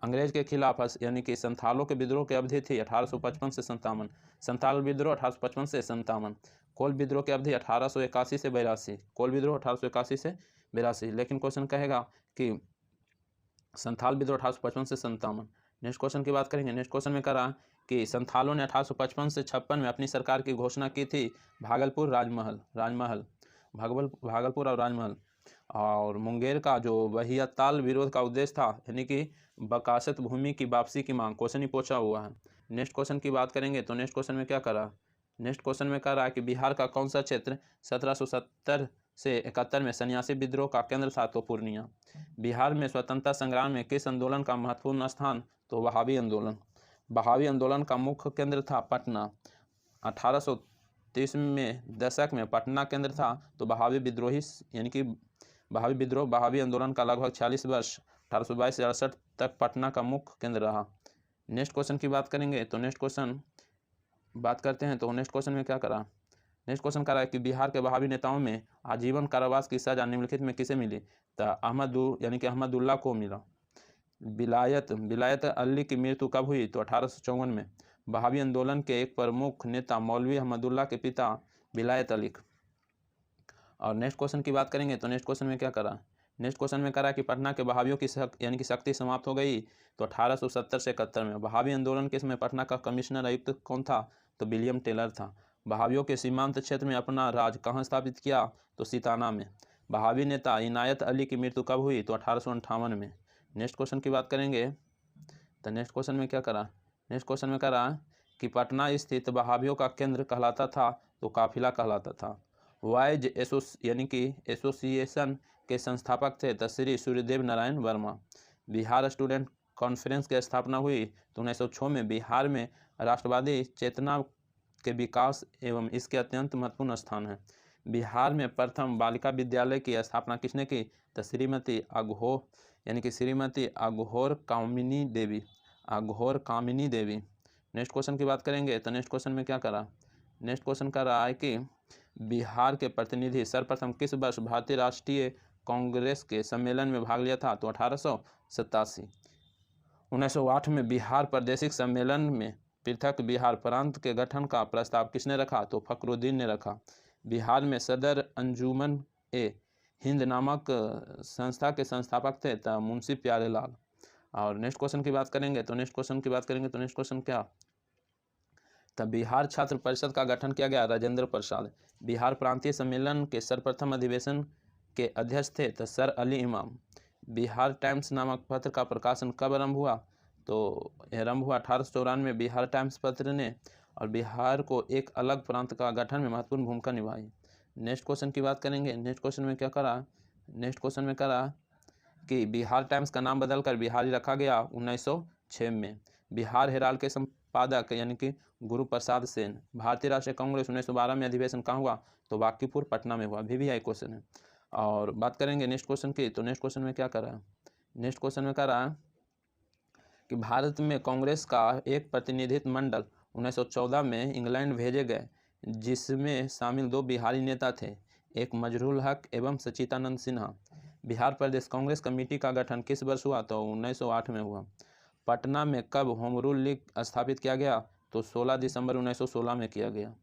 अंग्रेज के खिलाफ यानी कि संथालों के विद्रोह की अवधि थी 1855 से 57। संथाल विद्रोह 1855 से 57। कोल विद्रोह की अवधि 1881 से 82। कोल विद्रोह 1881 से 82। लेकिन क्वेश्चन कहेगा कि संथाल विद्रोह 1855 से 57। नेक्स्ट क्वेश्चन की बात करेंगे। नेक्स्ट क्वेश्चन में करा कि संथालों ने 1855 से 56 में अपनी सरकार की घोषणा की थी भागलपुर और राजमहल। और मुंगेर का जो वहियताल विरोध का उद्देश्य था यानी कि बकासत भूमि की वापसी की मांग। क्वेश्चन ही पूछा हुआ है। नेक्स्ट क्वेश्चन की बात करेंगे। तो नेक्स्ट क्वेश्चन में क्या करा? नेक्स्ट क्वेश्चन में कह रहा है कि बिहार का कौन सा क्षेत्र 1770 से 71 में सन्यासी विद्रोह का केंद्र था? तो पूर्णिया। बिहार में स्वतंत्रता संग्राम में किस आंदोलन का महत्वपूर्ण स्थान? तो वहाबी आंदोलन। वहाबी आंदोलन का मुख्य केंद्र था पटना। 1830 में दशक में पटना केंद्र था। तो वहाबी आंदोलन का लगभग 46 वर्ष 1822 से 68 तक पटना का मुख्य केंद्र रहा। नेक्स्ट क्वेश्चन की बात करेंगे। तो नेक्स्ट क्वेश्चन बात करते हैं। तो नेक्स्ट क्वेश्चन में क्या करा? नेक्स्ट क्वेश्चन करा है कि बिहार के वहाबी नेताओं में आजीवन कारावास की सजा निम्नलिखित में किसे मिली? तो अहमदुल्ला को मिला। बिलायत अली की मृत्यु कब हुई? तो 1854 में। वहाबी आंदोलन के एक प्रमुख नेता मौलवी अहमदुल्ला के पिता बिलायत अली। और नेक्स्ट क्वेश्चन की बात करेंगे। तो नेक्स्ट क्वेश्चन में क्या करा? नेक्स्ट क्वेश्चन में करा कि पटना के वहाबियों की यानी कि शक्ति समाप्त हो गई। तो 1870 से 71 में। वहाबी आंदोलन के समय पटना का कमिश्नर आयुक्त कौन था? तो विलियम टेलर था। वहाबियों के सीमांत क्षेत्र में अपना राज कहाँ स्थापित किया? तो सिताना में। वहाबी नेता इनायत अली की मृत्यु कब हुई? तो 1858 में। नेक्स्ट क्वेश्चन की बात करेंगे। तो नेक्स्ट क्वेश्चन में क्या करा? नेक्स्ट क्वेश्चन में करा कि पटना स्थित वहाबियों का केंद्र कहलाता था? तो काफिला कहलाता था। वाइज यानी कि एसोसिएशन के संस्थापक थे तो श्री सूर्यदेव नारायण वर्मा। बिहार स्टूडेंट कॉन्फ्रेंस की स्थापना हुई तो 1906 में। बिहार में राष्ट्रवादी चेतना के विकास एवं इसके अत्यंत महत्वपूर्ण स्थान है। बिहार में प्रथम बालिका विद्यालय की स्थापना किसने की? तो श्रीमती अघोर कामिनी देवी। नेक्स्ट क्वेश्चन की बात करेंगे। तो नेक्स्ट क्वेश्चन में क्या करा? नेक्स्ट क्वेश्चन कर रहा है कि बिहार के प्रतिनिधि सर्वप्रथम किस वर्ष भारतीय राष्ट्रीय कांग्रेस के सम्मेलन में भाग लिया था? तो 1887। 1908 में बिहार प्रादेशिक सम्मेलन में पृथक बिहार प्रांत के गठन का प्रस्ताव किसने रखा? तो फखरुद्दीन ने रखा। बिहार में सदर अंजुमन ए हिंद नामक संस्था के संस्थापक थे तो मुंशी प्यारेलाल। और नेक्स्ट क्वेश्चन की बात करेंगे। तो नेक्स्ट क्वेश्चन क्या? तब बिहार छात्र परिषद का गठन किया गया राजेंद्र प्रसाद। बिहार प्रांतीय सम्मेलन के सर्वप्रथम अधिवेशन के अध्यक्ष थे तो सर अली इमाम। बिहार टाइम्स नामक पत्र का प्रकाशन कब आरंभ हुआ? तो आरंभ हुआ 1894 में। बिहार टाइम्स पत्र ने और बिहार को एक अलग प्रांत का गठन में महत्वपूर्ण भूमिका निभाई। नेक्स्ट क्वेश्चन की बात करेंगे। नेक्स्ट क्वेश्चन में क्या करा? नेक्स्ट क्वेश्चन में करा कि बिहार टाइम्स का नाम बदलकर बिहारी रखा गया 1906 में। बिहार हेराल्ड के संपादक यानी कि गुरु प्रसाद सेन। भारतीय राष्ट्रीय कांग्रेस 1912 में अधिवेशन कहाँ हुआ? तो बांकीपुर पटना में हुआ। VVI क्वेश्चन है। और बात करेंगे नेक्स्ट क्वेश्चन की। तो नेक्स्ट क्वेश्चन में क्या करा? नेक्स्ट क्वेश्चन में करा कि भारत में कांग्रेस का एक प्रतिनिधित्व मंडल 1914 में इंग्लैंड भेजे गए जिसमें शामिल 2 बिहारी नेता थे, एक मजरूल हक एवं सचिदानंद सिन्हा। बिहार प्रदेश कांग्रेस कमेटी का गठन किस वर्ष हुआ? तो 1908 में हुआ। पटना में कब होम रूल लीग स्थापित किया गया? तो 16 दिसंबर 1916 में किया गया।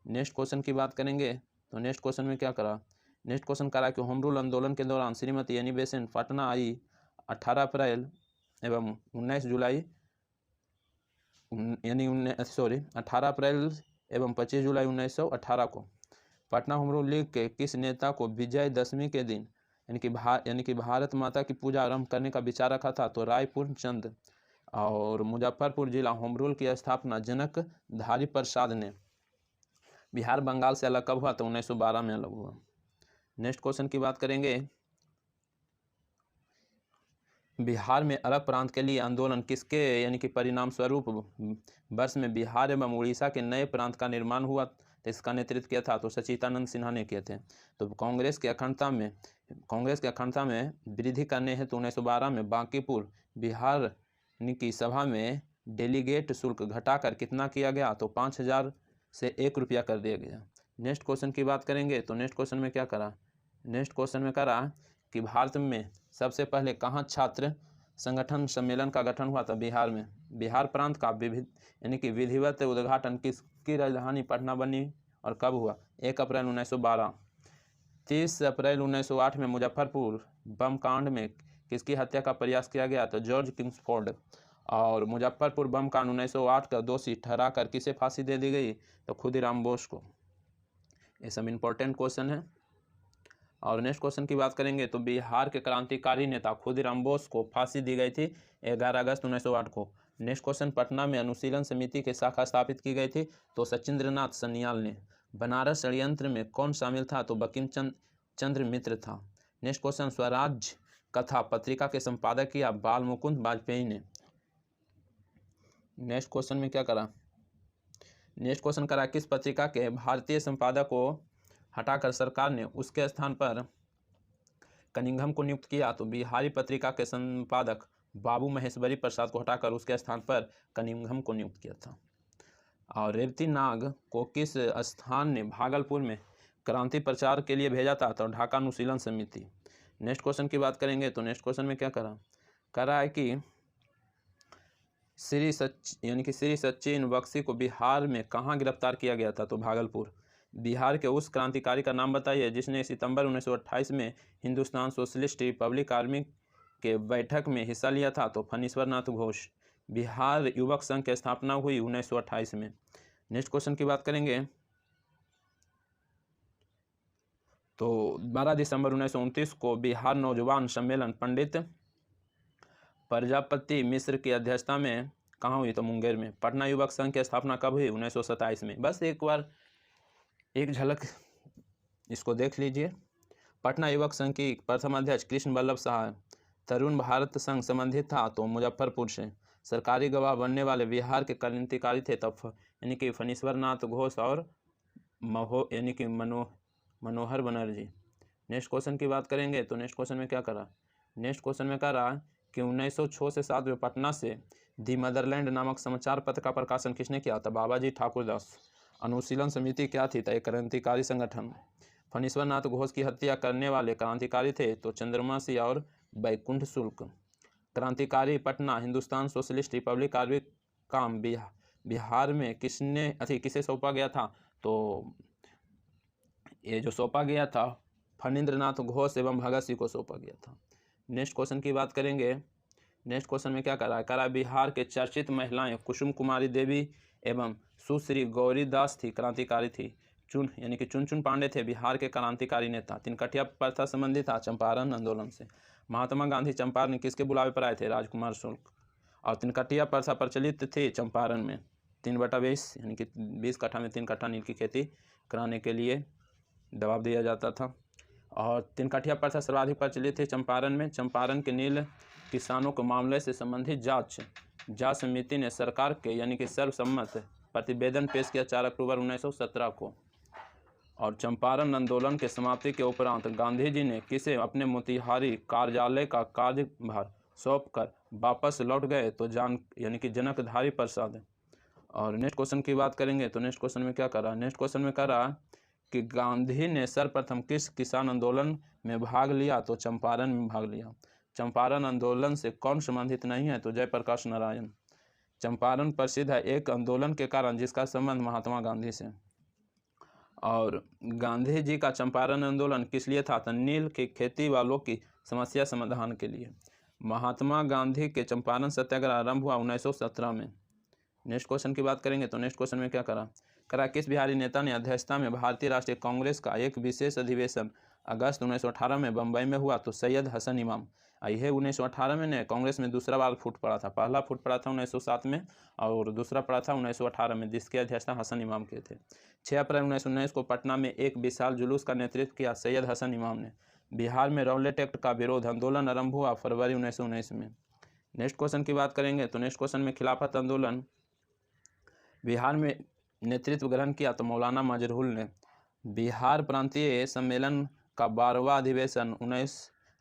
नेक्स्ट क्वेश्चन की बात करेंगे। तो नेक्स्ट क्वेश्चन में क्या करा? नेक्स्ट क्वेश्चन करा कि होम रूल आंदोलन के दौरान श्रीमती एनी बेसेंट पटना आई 18 अप्रैल एवं 19 जुलाई 18 अप्रैल एवं 25 जुलाई 1918 को। पटना होम रूल लीग के किस नेता को विजयदशमी के दिन यानी कि भारत माता की पूजा आरंभ करने का विचार रखा था? तो रायपुर चंद। और मुजफ्फरपुर जिला होम रूल की स्थापना जनकधारी प्रसाद ने। बिहार बंगाल से अलग कब हुआ? तो 1912 में अलग हुआ। नेक्स्ट क्वेश्चन की बात करेंगे, बिहार में अलग प्रांत के लिए आंदोलन किसके यानी कि परिणाम स्वरूप वर्ष में बिहार एवं उड़ीसा के नए प्रांत का निर्माण हुआ? तो इसका नेतृत्व किया था? तो सच्चिदानंद सिन्हा ने किए थे। तो कांग्रेस की अखंडता में वृद्धि करने हेतु 1912 में बांकीपुर बिहार की सभा में डेलीगेट शुल्क घटाकर कितना किया गया? तो 5000 से 1 रुपया कर दिया गया। नेक्स्ट क्वेश्चन की बात करेंगे, तो नेक्स्ट क्वेश्चन में क्या करा? नेक्स्ट क्वेश्चन में करा कि भारत में सबसे पहले कहाँ छात्र संगठन सम्मेलन का गठन हुआ था? बिहार में। बिहार प्रांत का यानी कि विधिवत उद्घाटन किसकी राजधानी पटना बनी और कब हुआ? 1 अप्रैल 1912। 30 अप्रैल 1908 में मुजफ्फरपुर बम कांड में किसकी हत्या का प्रयास किया गया? तो जॉर्ज किंग्सफोर्ड। और मुजफ्फरपुर बम कांड 1908 का दोषी ठहराकर किसे फांसी दे दी गई? तो खुदीराम बोस को। ये सब इंपॉर्टेंट क्वेश्चन है। और नेक्स्ट क्वेश्चन की बात करेंगे, तो बिहार के क्रांतिकारी नेता खुदीराम बोस को फांसी दी गई थी 11 अगस्त 1908 को। नेक्स्ट क्वेश्चन, पटना में अनुशीलन समिति की शाखा स्थापित की गई थी? तो सचिंद्रनाथ सन्याल ने। बनारस षड्यंत्र में कौन शामिल था? तो बंकिम चंद्र मित्र था। नेक्स्ट क्वेश्चन, स्वराज कथा पत्रिका के संपादक किया बाल मुकुंद वाजपेयी ने। नेक्स्ट क्वेश्चन में क्या करा? नेक्स्ट क्वेश्चन करा किस पत्रिका के भारतीय संपादक को हटाकर सरकार ने उसके स्थान पर कनिंघम को नियुक्त किया? तो बिहारी पत्रिका के संपादक बाबू महेश्वरी प्रसाद को हटाकर उसके स्थान पर कनिंघम को नियुक्त किया था। और रेवती नाग को किस स्थान ने भागलपुर में क्रांति प्रचार के लिए भेजा था? तो ढाका अनुशीलन समिति। नेक्स्ट क्वेश्चन की बात करेंगे, तो नेक्स्ट क्वेश्चन में क्या करा है कि श्री सचिन बख्शी को बिहार में कहाँ गिरफ्तार किया गया था? तो भागलपुर। बिहार के उस क्रांतिकारी का नाम बताइए जिसने सितंबर 1928 में हिंदुस्तान सोशलिस्ट रिपब्लिक आर्मी के बैठक में हिस्सा लिया था? तो फणीश्वर नाथ घोष। बिहार युवक संघ की स्थापना हुई 1928 में। नेक्स्ट क्वेश्चन की बात करेंगे, तो 12 दिसंबर 1929 को बिहार नौजवान सम्मेलन पंडित प्रजापति मिश्र की अध्यक्षता में कहाँ हुई? तो मुंगेर में। पटना युवक संघ की स्थापना कब हुई? 1927 में। बस एक बार एक झलक इसको देख लीजिए। पटना युवक संघ की प्रथम अध्यक्ष कृष्ण वल्लभ साहब। तरुण भारत संघ संबंधित था? तो मुजफ्फरपुर से। सरकारी गवाह बनने वाले बिहार के क्रांतिकारी थे तब यानी कि फणीश्वर नाथ घोष और मनोहर बनर्जी। नेक्स्ट क्वेश्चन की बात करेंगे, तो नेक्स्ट क्वेश्चन में क्या करा? नेक्स्ट क्वेश्चन में करा कि 1906 से 7 में पटना से दी मदरलैंड नामक समाचार पत्र का प्रकाशन किसने किया था? बाबाजी ठाकुरदास। अनुशीलन समिति क्या थी? एक क्रांतिकारी संगठन। फणीश्वर नाथ घोष की हत्या करने वाले क्रांतिकारी थे? तो चंद्रमा सिंह और बैकुंठ शुक्ल। क्रांतिकारी Patna Hindustan socialist Republic army काम बिहार में किसे सौंपा गया था? तो ये जो सौंपा गया था फणींद्रनाथ घोष एवं भगत सिंह को सौंपा गया था। नेक्स्ट क्वेश्चन की बात करेंगे। नेक्स्ट क्वेश्चन में क्या करा बिहार के चर्चित महिलाएं कुसुम कुमारी देवी एवं सुश्री गौरी दास थी, क्रांतिकारी थी। चुन पांडे थे बिहार के क्रांतिकारी नेता। तिनकटिया प्रथा संबंधित था चंपारण आंदोलन से। महात्मा गांधी चंपारण किसके बुलावे पर आए थे? राजकुमार शुक्ल। और तिनकटिया प्रथा प्रचलित थी चंपारण में 3/20 यानी कि 20 कट्ठा में 3 कट्ठा नील की खेती कराने के लिए दबाव दिया जाता था। और तिनकटिया प्रथा सर्वाधिक प्रचलित थी चंपारण में। चंपारण के नील किसानों के मामले से संबंधित जांच समिति ने सरकार के यानी कि सर्वसम्मत प्रतिवेदन पेश किया 4 अक्टूबर 1917 को। और चंपारण आंदोलन के समाप्ति के उपरांत गांधी जी ने किसे अपने मोतिहारी कार्यालय का कार्यभार सौंपकर वापस लौट गए? तो यानी कि जनकधारी प्रसाद। और नेक्स्ट क्वेश्चन की बात करेंगे, तो नेक्स्ट क्वेश्चन में क्या करा? नेक्स्ट क्वेश्चन में करा कि गांधी ने सर्वप्रथम किस किसान आंदोलन में भाग लिया? तो चंपारण में भाग लिया। चंपारण आंदोलन से कौन संबंधित नहीं है? तो जयप्रकाश नारायण। चंपारण प्रसिद्ध है एक आंदोलन के कारण जिसका संबंध महात्मा गांधी से। और गांधी जी का चंपारण आंदोलन किस लिए था? तो नील की खेती वालों की समस्या समाधान के लिए। महात्मा गांधी के चंपारण सत्याग्रह आरंभ हुआ 1917 में। नेक्स्ट क्वेश्चन की बात करेंगे, तो नेक्स्ट क्वेश्चन में क्या करा? करा किस बिहारी नेता ने अध्यक्षता में भारतीय राष्ट्रीय कांग्रेस का एक विशेष अधिवेशन अगस्त 1918 में बम्बई में हुआ? तो सैयद हसन इमाम। यह 1918 में ने कांग्रेस में दूसरा बार फूट पड़ा था। पहला फूट पड़ा था 1907 में और दूसरा पड़ा था 1918 में, जिसकी अध्यक्षता हसन इमाम के थे। 6 अप्रैल 1919 को पटना में एक विशाल जुलूस का नेतृत्व किया सैयद हसन इमाम ने। बिहार में रौलेट एक्ट का विरोध आंदोलन आरंभ हुआ फरवरी 1919 में। नेक्स्ट क्वेश्चन की बात करेंगे तो नेक्स्ट क्वेश्चन में खिलाफत आंदोलन बिहार में नेतृत्व ग्रहण किया तो मौलाना मजहरूल ने। बिहार प्रांतीय सम्मेलन का 12वां अधिवेशन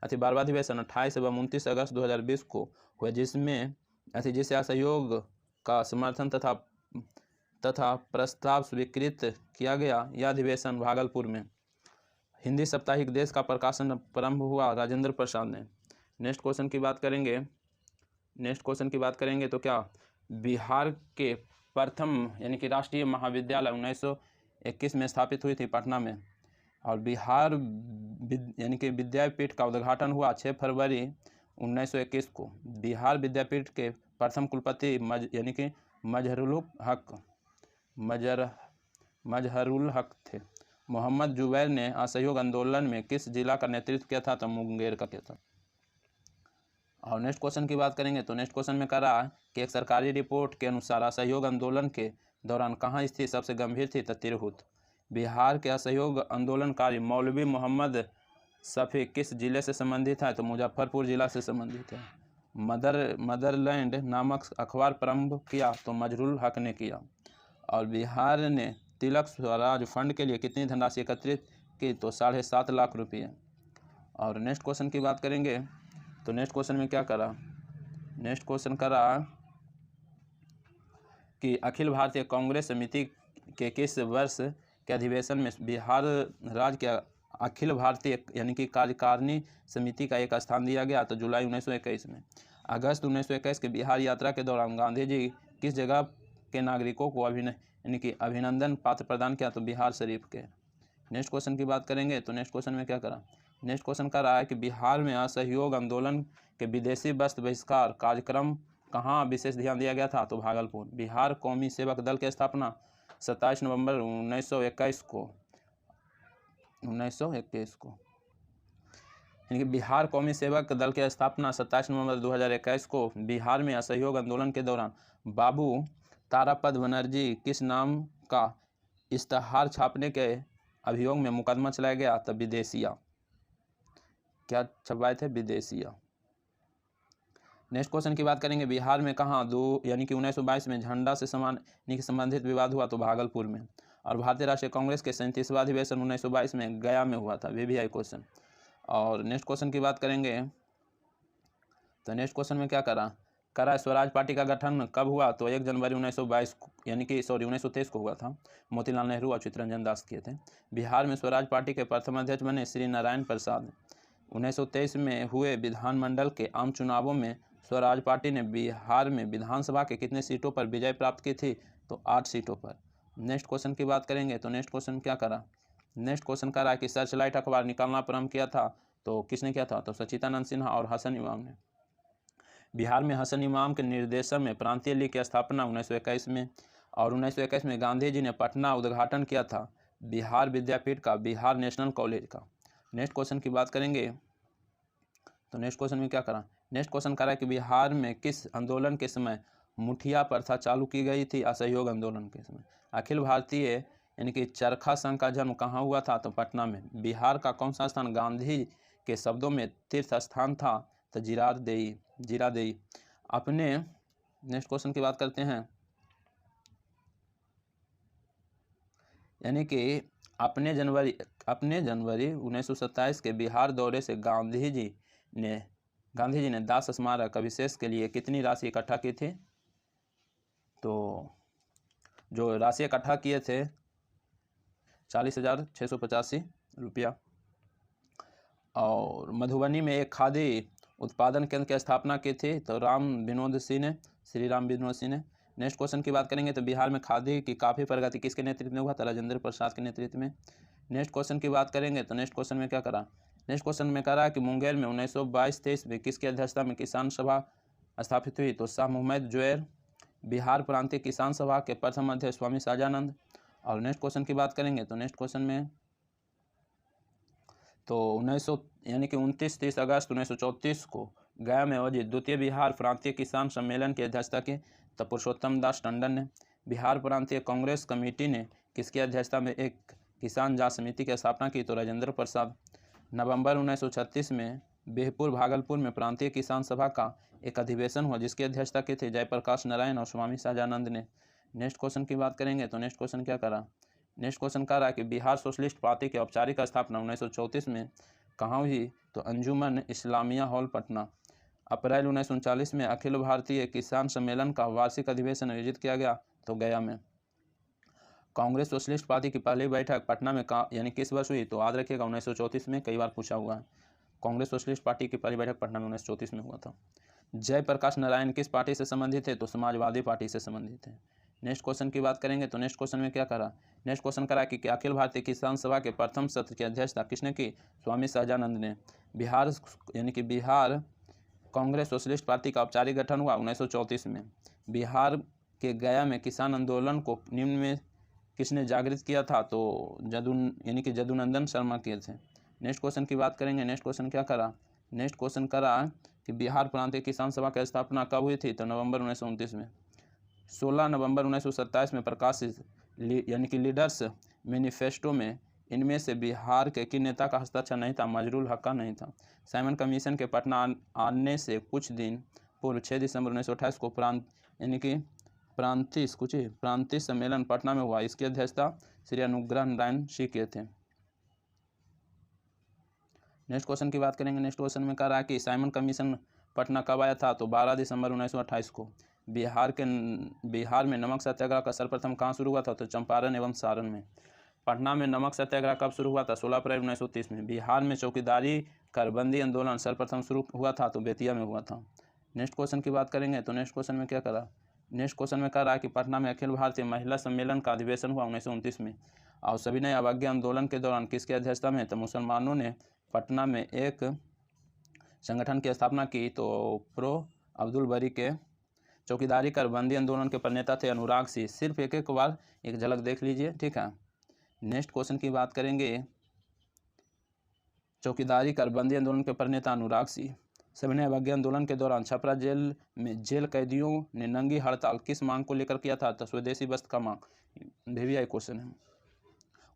28 एवं 29 अगस्त 2020 को हुआ, जिसे असहयोग का समर्थन तथा प्रस्ताव स्वीकृत किया गया। यह अधिवेशन भागलपुर में। हिंदी साप्ताहिक देश का प्रकाशन प्रारंभ हुआ राजेंद्र प्रसाद ने। नेक्स्ट क्वेश्चन की बात करेंगे तो क्या बिहार के प्रथम यानी कि राष्ट्रीय महाविद्यालय 1921 में स्थापित हुई थी पटना में। और बिहार यानी कि विद्यापीठ का उद्घाटन हुआ 6 फरवरी 1921 को। बिहार विद्यापीठ के प्रथम कुलपति यानी कि मजहरूल हक थे। मोहम्मद जुबैर ने असहयोग आंदोलन में किस जिला का नेतृत्व किया था? तो मुंगेर का किया था। और नेक्स्ट क्वेश्चन की बात करेंगे तो नेक्स्ट क्वेश्चन में करा कि एक सरकारी रिपोर्ट के अनुसार असहयोग आंदोलन के दौरान कहाँ स्थिति सबसे गंभीर थी? तो तिरहुत। बिहार के असहयोग आंदोलनकारी मौलवी मोहम्मद शफी किस जिले से संबंधित है? तो मुजफ्फरपुर जिला से संबंधित है। मदरलैंड नामक अखबार प्रारंभ किया तो मजहरूल हक ने किया। और बिहार ने तिलक स्वराज फंड के लिए कितनी धनराशि एकत्रित की? तो 7.5 लाख रुपये। और नेक्स्ट क्वेश्चन की बात करेंगे तो नेक्स्ट क्वेश्चन में क्या करा? नेक्स्ट क्वेश्चन करा कि अखिल भारतीय कांग्रेस समिति के किस वर्ष के अधिवेशन में बिहार राज्य के अखिल भारतीय यानी कि कार्यकारिणी समिति का एक स्थान दिया गया? तो जुलाई 1921 में। अगस्त 1921 के बिहार यात्रा के दौरान गांधी जी किस जगह के नागरिकों को अभिनंदन पत्र प्रदान किया? तो बिहार शरीफ के। नेक्स्ट क्वेश्चन की बात करेंगे तो नेक्स्ट क्वेश्चन में क्या करा? नेक्स्ट क्वेश्चन कर रहा है कि बिहार में असहयोग आंदोलन के विदेशी वस्त्र बहिष्कार कार्यक्रम कहाँ विशेष ध्यान दिया गया था? तो भागलपुर। बिहार कौमी सेवक दल की स्थापना 27 नवंबर 1921 को यानी कि बिहार कौमी सेवक दल की स्थापना 27 नवंबर 2021 को बिहार में असहयोग आंदोलन के दौरान बाबू तारापद बनर्जी किस नाम का इश्तहार छापने के अभियोग में मुकदमा चलाया गया? तब विदेशिया। क्या छपवाए थे? विदेशिया। नेक्स्ट क्वेश्चन की बात करेंगे बिहार में कहाँ यानी कि 1922 में झंडा से संबंधित विवाद हुआ? तो भागलपुर में। और भारतीय राष्ट्रीय कांग्रेस के 37वां अधिवेशन 1922 में गया में हुआ था। VVI question. और नेक्स्ट क्वेश्चन की बात करेंगे तो नेक्स्ट क्वेश्चन में क्या करा स्वराज पार्टी का गठन कब हुआ? तो 1 जनवरी 1922 यानी कि 1923 को हुआ था। मोतीलाल नेहरू और चित्तरंजन दास किए थे। बिहार में स्वराज पार्टी के प्रथम अध्यक्ष बने श्री नारायण प्रसाद। 1923 में हुए विधानमंडल के आम चुनावों में स्वराज पार्टी ने बिहार में विधानसभा के कितने सीटों पर विजय प्राप्त की थी? तो 8 सीटों पर। नेक्स्ट क्वेश्चन की बात करेंगे तो नेक्स्ट क्वेश्चन क्या करा? नेक्स्ट क्वेश्चन करा है कि सर्चलाइट अखबार निकालना प्रारंभ किया था तो किसने किया था? तो सच्चिदानंद सिन्हा और हसन इमाम ने। बिहार में हसन इमाम के निर्देशन में प्रांतीय लीग की स्थापना 1921 में। और 1921 में गांधी जी ने पटना उद्घाटन किया था बिहार विद्यापीठ का, बिहार नेशनल कॉलेज का। नेक्स्ट क्वेश्चन की बात करेंगे तो नेक्स्ट क्वेश्चन में क्या करा? नेक्स्ट क्वेश्चन करा कि बिहार में किस आंदोलन के समय मुठिया प्रथा चालू की गई थी? असहयोग आंदोलन के समय। अखिल भारतीय यानी कि चरखा संघ का जन्म कहाँ हुआ था? तो पटना में। बिहार का कौन सा स्थान गांधी के शब्दों में तीर्थ स्थान था? तो जीरादेई। अपने नेक्स्ट क्वेश्चन की बात करते हैं यानी कि अपने जनवरी 1927 के बिहार दौरे से गांधी जी ने दास स्मारक अभिषेक के लिए कितनी राशि इकट्ठा की थी? तो जो राशि इकट्ठा किए थे 40,685 रुपया। और मधुबनी में एक खादी उत्पादन केंद्र की स्थापना की थी तो श्री राम विनोद सिंह ने। नेक्स्ट क्वेश्चन की बात करेंगे तो बिहार में खादी की काफ़ी प्रगति किसके नेतृत्व में हुआ? था राजेंद्र प्रसाद के नेतृत्व में। नेक्स्ट क्वेश्चन की बात करेंगे तो नेक्स्ट क्वेश्चन में क्या करा? नेक्स्ट क्वेश्चन में करा कि मुंगेर में 1922-23 में किसकी अध्यक्षता में किसान सभा स्थापित हुई? तो शाह मोहम्मद जोएर। बिहार प्रांतीय किसान सभा के प्रथम अध्यक्ष स्वामी सहजानंद। और नेक्स्ट क्वेश्चन की बात करेंगे तो नेक्स्ट क्वेश्चन में तो 29 अगस्त 1934 को गया में आयोजित द्वितीय बिहार प्रांतीय किसान सम्मेलन की अध्यक्षता की तब पुरुषोत्तम दास टंडन ने। बिहार प्रांतीय कांग्रेस कमेटी ने किसकी अध्यक्षता में एक किसान जांच समिति की स्थापना की तो राजेंद्र प्रसाद। नवंबर 1936 में बिहपुर भागलपुर में प्रांतीय किसान सभा का एक अधिवेशन हुआ जिसकी अध्यक्षता की थी जयप्रकाश नारायण और स्वामी सहजानंद ने। नेक्स्ट क्वेश्चन की बात करेंगे तो नेक्स्ट क्वेश्चन क्या करा, नेक्स्ट क्वेश्चन कह रहा है कि बिहार सोशलिस्ट पार्टी की औपचारिक स्थापना 1934 में कहाँ हुई तो अंजुमन इस्लामिया हॉल पटना। अप्रैल 1939 में अखिल भारतीय किसान सम्मेलन का वार्षिक अधिवेशन आयोजित किया गया तो गया में। कांग्रेस सोशलिस्ट पार्टी की पहली बैठक पटना में किस वर्ष हुई तो याद रखिएगा 1934 में, कई बार पूछा हुआ है। कांग्रेस सोशलिस्ट पार्टी की पहली बैठक पटना में 1934 में हुआ था। जयप्रकाश नारायण किस पार्टी से संबंधित थे तो समाजवादी पार्टी से संबंधित है। नेक्स्ट क्वेश्चन की बात करेंगे तो नेक्स्ट क्वेश्चन में क्या करा, नेक्स्ट क्वेश्चन करा कि अखिल भारतीय किसान सभा के प्रथम सत्र की अध्यक्षता किसने की, स्वामी सहजानंद ने। बिहार कांग्रेस सोशलिस्ट पार्टी का औपचारिक गठन हुआ 1934 में। बिहार के गया में किसान आंदोलन को निम्न में किसने जागृत किया था तो जदुनंदन शर्मा किए थे। नेक्स्ट क्वेश्चन की बात करेंगे, नेक्स्ट क्वेश्चन क्या करा, नेक्स्ट क्वेश्चन करा कि बिहार प्रांतीय किसान सभा की स्थापना कब हुई थी तो नवंबर 1929 में। 16 नवंबर 1927 में प्रकाशित लीडर्स मैनिफेस्टो में इनमें से बिहार के किन नेता का हस्ताक्षर नहीं था, मजरूल हक का नहीं था। साइमन कमीशन के पटना आने से कुछ दिन पूर्व 6 दिसंबर 1928 को प्रांतीय सम्मेलन पटना में हुआ। इसकी अध्यक्षता श्री अनुग्रह नारायण सिंह किए थे। नेक्स्ट क्वेश्चन की बात करेंगे, नेक्स्ट क्वेश्चन में कह रहा है कि साइमन कमीशन पटना कब आया था तो 12 दिसंबर 1928 को। बिहार में नमक सत्याग्रह का सर्वप्रथम कहाँ शुरू हुआ था तो चंपारण एवं सारण में। पटना में नमक सत्याग्रह कब शुरू हुआ था 16 अप्रैल 1930 में। बिहार में चौकीदारी करबंदी आंदोलन सर्वप्रथम शुरू हुआ था तो बेतिया में हुआ था। नेक्स्ट क्वेश्चन की बात करेंगे तो नेक्स्ट क्वेश्चन में क्या करा, नेक्स्ट क्वेश्चन में कह रहा है कि पटना में अखिल भारतीय महिला सम्मेलन का अधिवेशन हुआ 1929 में। और सविनय अवज्ञा आंदोलन के दौरान किसकी अध्यक्षता में तो मुसलमानों ने पटना में एक संगठन की स्थापना की तो प्रो अब्दुल बरी के। चौकीदारी कर बंदी आंदोलन के प्रणेता थे अनुराग सिंह। सिर्फ एक बार एक झलक देख लीजिए, ठीक है। नेक्स्ट क्वेश्चन की बात करेंगे, चौकीदारी कर बंदी आंदोलन के प्रणेता अनुराग सिंह। सविनय अवज्ञा आंदोलन के दौरान छपरा जेल में जेल कैदियों ने नंगी हड़ताल किस मांग को लेकर किया था तो स्वदेशी वस्त्र का मांग। VVI क्वेश्चन है।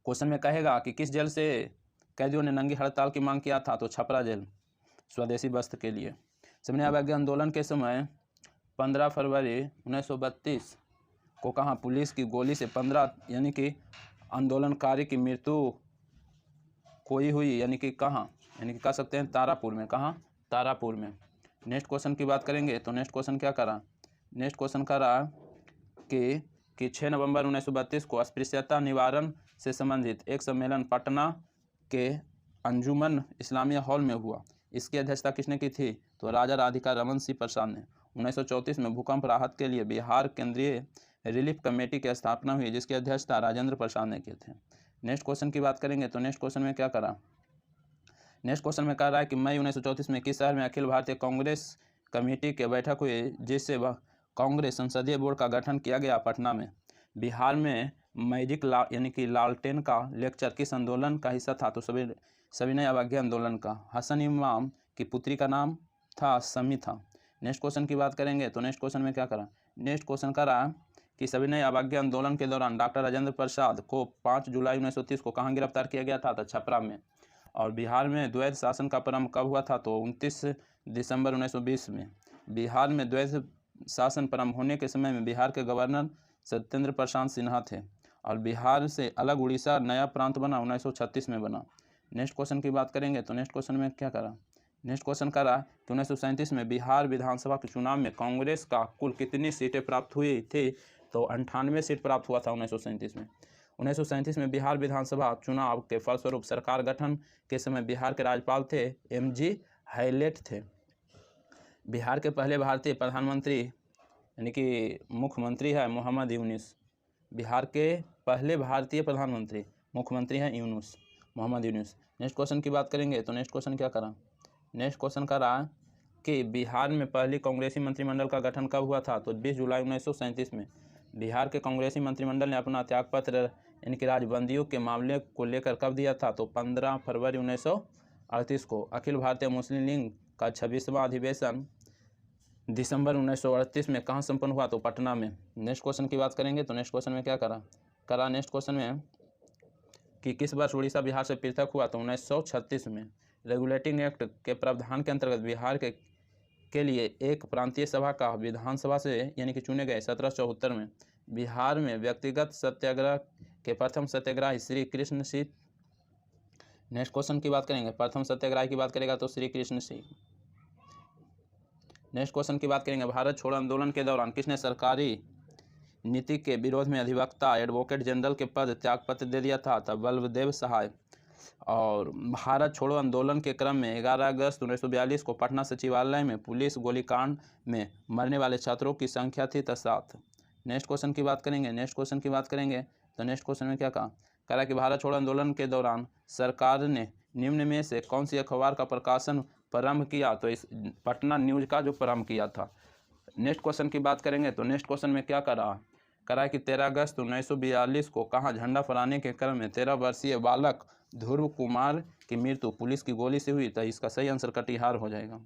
क्वेश्चन में कहेगा कि किस जेल से कैदियों ने नंगी हड़ताल की मांग किया था तो छपरा जेल, स्वदेशी वस्त्र के लिए। सविनय अवज्ञा आंदोलन के समय 15 फरवरी 1932 को कहाँ पुलिस की गोली से 15 आंदोलनकारी की मृत्यु कोई हुई कहाँ कह सकते हैं तारापुर में। कहाँ, तारापुर में। नेक्स्ट क्वेश्चन की बात करेंगे तो नेक्स्ट क्वेश्चन क्या करा, नेक्स्ट क्वेश्चन करा कि 6 नवंबर 1932 को अस्पृश्यता निवारण से संबंधित एक सम्मेलन पटना के अंजुमन इस्लामिया हॉल में हुआ। इसकी अध्यक्षता किसने की थी तो राजा राधिका रमन सिंह प्रसाद ने। 1934 में भूकंप राहत के लिए बिहार केंद्रीय रिलीफ कमेटी की स्थापना हुई जिसकी अध्यक्षता राजेंद्र प्रसाद ने किए थे। नेक्स्ट क्वेश्चन की बात करेंगे तो नेक्स्ट क्वेश्चन में क्या करा, नेक्स्ट क्वेश्चन में कह रहा है कि मई 1934 में किस शहर में अखिल भारतीय कांग्रेस कमेटी की बैठक हुई जिससे वह कांग्रेस संसदीय बोर्ड का गठन किया गया, पटना में। बिहार में मैजिक लालटेन का लेक्चर किस आंदोलन का हिस्सा था तो सविनय अवज्ञा आंदोलन का। हसन इमाम की पुत्री का नाम था समी था। नेक्स्ट क्वेश्चन की बात करेंगे तो नेक्स्ट क्वेश्चन में क्या करा, नेक्स्ट क्वेश्चन करा कि सविनय अवज्ञा आंदोलन के दौरान डॉक्टर राजेंद्र प्रसाद को 5 जुलाई 1930 को कहाँ गिरफ्तार किया गया था तो छपरा में। और बिहार में द्वैध शासन का प्रारंभ कब हुआ था तो 29 दिसंबर 1920 में। बिहार में द्वैध शासन प्रारंभ होने के समय में बिहार के गवर्नर सत्येंद्र प्रसाद सिन्हा थे और बिहार से अलग उड़ीसा नया प्रांत बना 1936 में बना। नेक्स्ट क्वेश्चन की बात करेंगे तो नेक्स्ट क्वेश्चन में क्या करा, नेक्स्ट क्वेश्चन करा कि 1937 में बिहार विधानसभा के चुनाव में कांग्रेस का कुल कितनी सीटें प्राप्त हुई थी तो 98 सीट प्राप्त हुआ था 1937 में। 1937 में बिहार विधानसभा चुनाव के फलस्वरूप सरकार गठन के समय बिहार के राज्यपाल थे MG हैलेट थे। बिहार के पहले भारतीय प्रधानमंत्री मुख्यमंत्री है मोहम्मद यूनुस। बिहार के पहले भारतीय प्रधानमंत्री मुख्यमंत्री हैं मोहम्मद यूनुस। नेक्स्ट क्वेश्चन की बात करेंगे तो नेक्स्ट क्वेश्चन क्या करा, नेक्स्ट क्वेश्चन करा कि बिहार में पहली कांग्रेसी मंत्रिमंडल का गठन कब हुआ था तो 20 जुलाई 1937 में। बिहार के कांग्रेसी मंत्रिमंडल ने अपना त्यागपत्र यानी कि राजबंदियों के मामले को लेकर कब दिया था, तो 15 फरवरी 1938 को। अखिल भारतीय मुस्लिम लीग का 26वां अधिवेशन दिसंबर 1938 में कहाँ संपन्न हुआ, तो पटना में। नेक्स्ट क्वेश्चन की बात करेंगे तो नेक्स्ट क्वेश्चन में क्या करा नेक्स्ट क्वेश्चन में कि किस वर्ष उड़ीसा बिहार से पृथक हुआ, तो 1936 में। रेगुलेटिंग एक्ट के प्रावधान के अंतर्गत बिहार के लिए एक प्रांतीय सभा का विधानसभा से यानी कि चुने गए 1774 में। बिहार में व्यक्तिगत सत्याग्रह के प्रथम सत्याग्रही श्री कृष्ण सिंह। नेक्स्ट क्वेश्चन की बात करेंगे, प्रथम सत्याग्रही की बात करेगा तो श्री कृष्ण सिंह। नेक्स्ट क्वेश्चन की बात करेंगे, भारत छोड़ो आंदोलन के दौरान किसने सरकारी नीति के विरोध में अधिवक्ता एडवोकेट जनरल के पद त्यागपत्र दे दिया था, तब बल्लभदेव सहाय। और भारत छोड़ो आंदोलन के क्रम में 11 अगस्त 1942 को पटना सचिवालय में पुलिस गोलीकांड में मरने वाले छात्रों की संख्या थी 7। नेक्स्ट क्वेश्चन की बात करेंगे तो नेक्स्ट क्वेश्चन में क्या कहा कि भारत छोड़ो आंदोलन के दौरान सरकार ने निम्न में से कौन सी अखबार का प्रकाशन प्रारंभ किया, तो इस पटना न्यूज का जो प्रारंभ किया था। नेक्स्ट क्वेश्चन की बात करेंगे तो नेक्स्ट क्वेश्चन में क्या करा कि 13 अगस्त 1942 को कहाँ झंडा फहराने के क्रम में 13 वर्षीय बालक ध्रुव कुमार की मृत्यु पुलिस की गोली से हुई, तो इसका सही आंसर कटिहार हो जाएगा।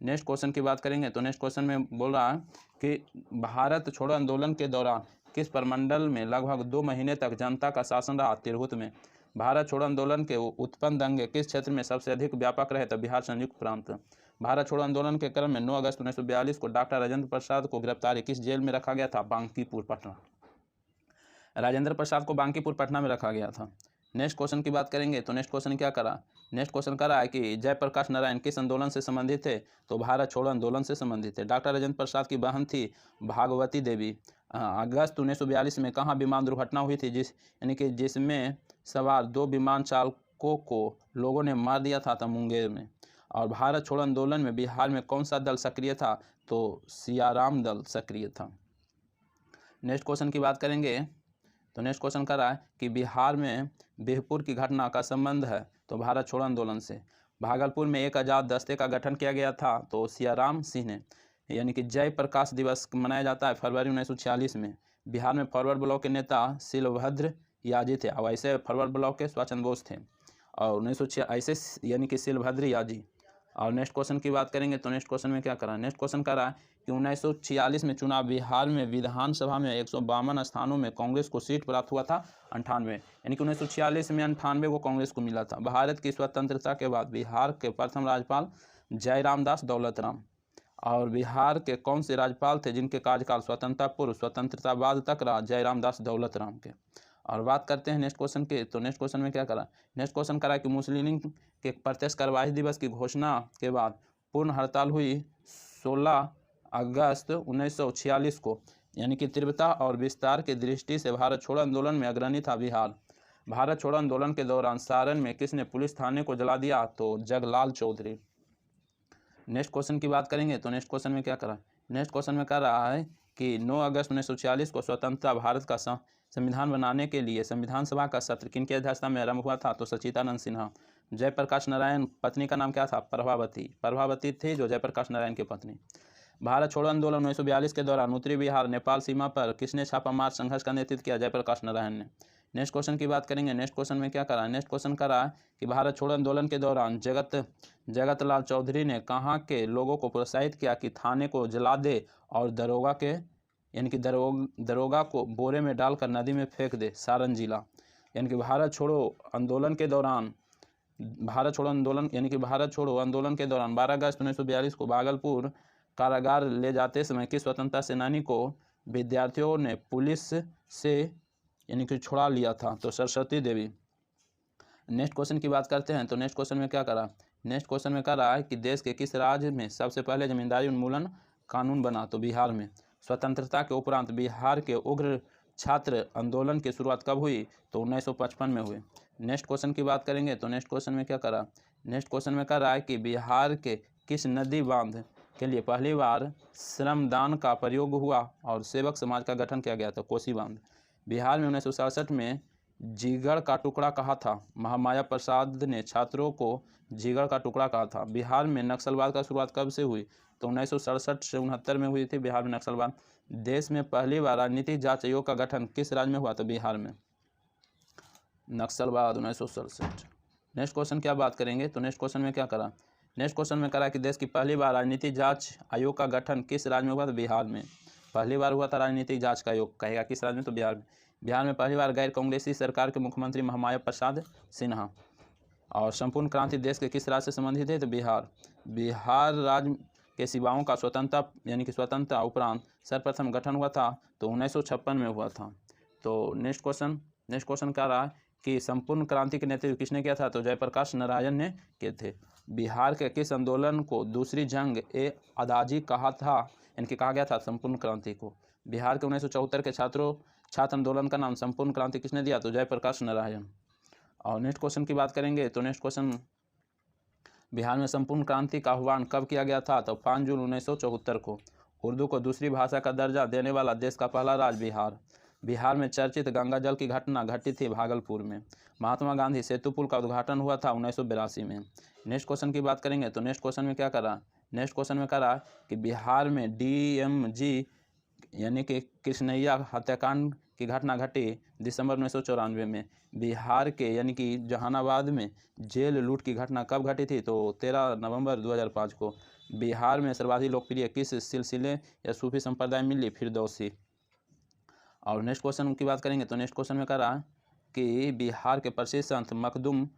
नेक्स्ट क्वेश्चन की बात करेंगे तो नेक्स्ट क्वेश्चन में बोल रहा है कि भारत छोड़ो आंदोलन के दौरान किस प्रमंडल में लगभग 2 महीने तक जनता का शासन रहा, तिरहुत में। भारत छोड़ो आंदोलन के उत्पन्न दंगे किस क्षेत्र में सबसे अधिक व्यापक रहे, तो बिहार संयुक्त प्रांत। भारत छोड़ो आंदोलन के क्रम में 9 अगस्त 1942 को डॉक्टर राजेंद्र प्रसाद को गिरफ्तारी किस जेल में रखा गया था, बांकीपुर पटना। राजेंद्र प्रसाद को बांकीपुर पटना में रखा गया था। नेक्स्ट क्वेश्चन की बात करेंगे तो नेक्स्ट क्वेश्चन क्या करा नेक्स्ट क्वेश्चन करा है कि जयप्रकाश नारायण किस आंदोलन से संबंधित थे, तो भारत छोड़ो आंदोलन से संबंधित थे। डॉक्टर राजेंद्र प्रसाद की बहन थी भागवती देवी। अगस्त 1942 में कहाँ विमान दुर्घटना हुई थी, यानी कि जिसमें सवार 2 विमान चालकों को लोगों ने मार दिया था, मुंगेर में। और भारत छोड़ो आंदोलन में बिहार में कौन सा दल सक्रिय था, तो सियाराम दल सक्रिय था। नेक्स्ट क्वेश्चन की बात करेंगे तो नेक्स्ट क्वेश्चन कर रहा है कि बिहार में बिहपुर की घटना का संबंध है, तो भारत छोड़ो आंदोलन से। भागलपुर में एक आज़ाद दस्ते का गठन किया गया था, तो सियाराम सिंह ने। यानी कि जयप्रकाश दिवस मनाया जाता है फरवरी 1946 में। बिहार में फॉरवर्ड ब्लॉक के नेता शिलभद्र याजी थे, और ऐसे फॉरवर्ड ब्लॉक के सुभाष चंद्र बोस थे, और 1906 ऐसे यानी कि शिलभद्र याजी। और नेक्स्ट क्वेश्चन की बात करेंगे तो नेक्स्ट क्वेश्चन में क्या करा नेक्स्ट क्वेश्चन करा है कि 1946 में चुनाव बिहार में विधानसभा में 152 स्थानों में कांग्रेस को सीट प्राप्त हुआ था 98, यानी कि 1946 में 98 को कांग्रेस को मिला था। भारत की स्वतंत्रता के बाद बिहार के प्रथम राज्यपाल जयराम दास दौलत राम। और बिहार के कौन से राज्यपाल थे जिनके कार्यकाल स्वतंत्रता पूर्व स्वतंत्रता बाद तक रहा, जयराम दास दौलत राम के। और बात करते हैं नेक्स्ट क्वेश्चन के तो नेक्स्ट क्वेश्चन में क्या करा नेक्स्ट क्वेश्चन करा कि मुस्लिम लीग के प्रत्यक्ष कार्यवाही दिवस की घोषणा के बाद पूर्ण हड़ताल हुई 16 अगस्त 1946 को, यानी कि तीव्रता और विस्तार की दृष्टि से भारत छोड़ो आंदोलन में अग्रणी था बिहार। भारत छोड़ो आंदोलन के दौरान सारण में किसने पुलिस थाने को जला दिया, तो जगलाल चौधरी। नेक्स्ट क्वेश्चन की बात करेंगे तो नेक्स्ट क्वेश्चन में क्या करा नेक्स्ट क्वेश्चन में कह रहा है कि 9 अगस्त 1946 को स्वतंत्रता भारत का संविधान बनाने के लिए संविधान सभा का सत्र किनकी अध्यक्षता में आरंभ हुआ था, तो सच्चिदानंद सिन्हा। जयप्रकाश नारायण पत्नी का नाम क्या था, प्रभावती थी जो जयप्रकाश नारायण की पत्नी। भारत छोड़ो आंदोलन 1942 के दौरान उत्तरी बिहार नेपाल सीमा पर किसने छापामार संघर्ष का नेतृत्व किया, जयप्रकाश नारायण ने। नेक्स्ट क्वेश्चन की बात करेंगे नेक्स्ट क्वेश्चन में क्या करा नेक्स्ट क्वेश्चन करा कि भारत छोड़ो आंदोलन के दौरान जगत लाल चौधरी ने कहाँ के लोगों को प्रोत्साहित किया कि थाने को जला दे और दरोगा को बोरे में डालकर नदी में फेंक दे, सारण जिला। यानी कि भारत छोड़ो आंदोलन के दौरान 12 अगस्त 1942 को भागलपुर कारागार ले जाते समय किस स्वतंत्रता सेनानी को विद्यार्थियों ने पुलिस से यानी कि छुड़ा लिया था, तो सरस्वती देवी। नेक्स्ट क्वेश्चन की बात करते हैं तो नेक्स्ट क्वेश्चन में क्या करा नेक्स्ट क्वेश्चन में कह रहा है कि देश के किस राज्य में सबसे पहले जमींदारी उन्मूलन कानून बना, तो बिहार में। स्वतंत्रता के उपरांत बिहार के उग्र छात्र आंदोलन की शुरुआत कब हुई, तो 1955 में हुई। नेक्स्ट क्वेश्चन की बात करेंगे तो नेक्स्ट क्वेश्चन में क्या करा नेक्स्ट क्वेश्चन में कह रहा है कि बिहार के किस नदी बांध के लिए पहली बार श्रमदान का प्रयोग हुआ और सेवक समाज का गठन किया गया, तो कोसी बांध। बिहार में 1967 में जिगर का टुकड़ा कहा था? महामाया प्रसाद ने छात्रों को जिगर का टुकड़ा कहा था। बिहार में नक्सलवाद का शुरुआत कब से हुई? तो 1967 से 69 में हुई थी बिहार में नक्सलवाद। देश में पहली बार राजनीतिक जांच आयोग का गठन किस राज्य में हुआ? तो बिहार में। नक्सलवाद 1967। नेक्स्ट क्वेश्चन क्या बात करेंगे? तो नेक्स्ट क्वेश्चन में क्या करा? नेक्स्ट क्वेश्चन में करा कि देश की पहली बार राजनीतिक जांच आयोग का गठन किस राज्य में हुआ? तो बिहार में। पहली बार हुआ था राजनीतिक जांच का आयोग, कहेगा किस राज्य में? तो बिहार में। बिहार में पहली बार गैर कांग्रेसी सरकार के मुख्यमंत्री महामाया प्रसाद सिन्हा। और संपूर्ण क्रांति देश के किस राज्य से संबंधित है? तो बिहार। बिहार राज्य के सेवाओं का स्वतंत्रता यानी कि स्वतंत्रता उपरांत सर्वप्रथम गठन हुआ था तो 1956 में हुआ था। तो नेक्स्ट क्वेश्चन क्या रहा कि संपूर्ण क्रांति के नेतृत्व किसने किया था? तो जयप्रकाश नारायण ने किए थे। बिहार के किस आंदोलन को दूसरी जंग ए आज़ादी कहा था, यानी कहा गया था संपूर्ण क्रांति को? बिहार के 1974 के छात्र आंदोलन का नाम संपूर्ण क्रांति किसने दिया? तो जयप्रकाश नारायण। और नेक्स्ट क्वेश्चन की बात करेंगे तो नेक्स्ट क्वेश्चन, बिहार में संपूर्ण क्रांति का आह्वान कब किया गया था? तो 5 जून 1974 को। उर्दू को दूसरी भाषा का दर्जा देने वाला देश का पहला राज्य बिहार। बिहार में चर्चित गंगा जल की घटना घटी थी भागलपुर में। महात्मा गांधी सेतु पुल का उद्घाटन हुआ था 1982 में। नेक्स्ट क्वेश्चन की बात करेंगे तो नेक्स्ट क्वेश्चन में क्या करा? नेक्स्ट क्वेश्चन में करा कि बिहार में DMG यानी कि कृष्णैया हत्याकांड की घटना घटी दिसंबर 1994 में। बिहार के यानी कि जहानाबाद में जेल लूट की घटना कब घटी थी? तो 13 नवंबर 2005 को। बिहार में सर्वाधिक लोकप्रिय किस सिलसिले या सूफी संप्रदाय मिली? फिरदौसी। और नेक्स्ट क्वेश्चन की बात करेंगे तो नेक्स्ट क्वेश्चन में कह रहा है कि बिहार के प्रसिद्ध संत मखदूम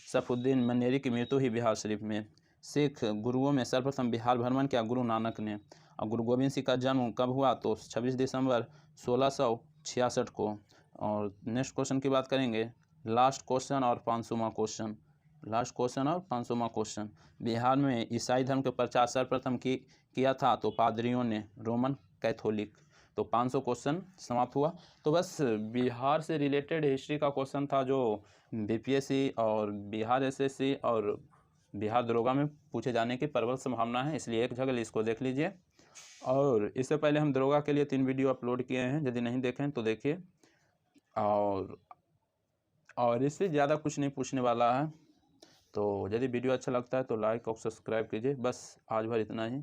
सफुद्दीन मनेरी की मृत्यु ही बिहार शरीफ में। सिख गुरुओं में सर्वप्रथम बिहार भ्रमण किया गुरु नानक ने। और गुरु गोविंद सिंह का जन्म कब हुआ? तो 26 दिसंबर 1666 को। और नेक्स्ट क्वेश्चन की बात करेंगे, लास्ट क्वेश्चन और 500वां क्वेश्चन। बिहार में ईसाई धर्म के प्रचार सर्वप्रथम किया था तो पादरियों ने, रोमन कैथोलिक। तो 500 क्वेश्चन समाप्त हुआ। तो बस बिहार से रिलेटेड हिस्ट्री का क्वेश्चन था जो BPSC और बिहार SSC और बिहार दरोगा में पूछे जाने की प्रबल संभावना है, इसलिए एक जगह इसको देख लीजिए। और इससे पहले हम दरोगा के लिए 3 वीडियो अपलोड किए हैं, यदि नहीं देखें तो देखिए। और इससे ज़्यादा कुछ नहीं पूछने वाला है। तो यदि वीडियो अच्छा लगता है तो लाइक और सब्सक्राइब कीजिए। बस आज भर इतना ही।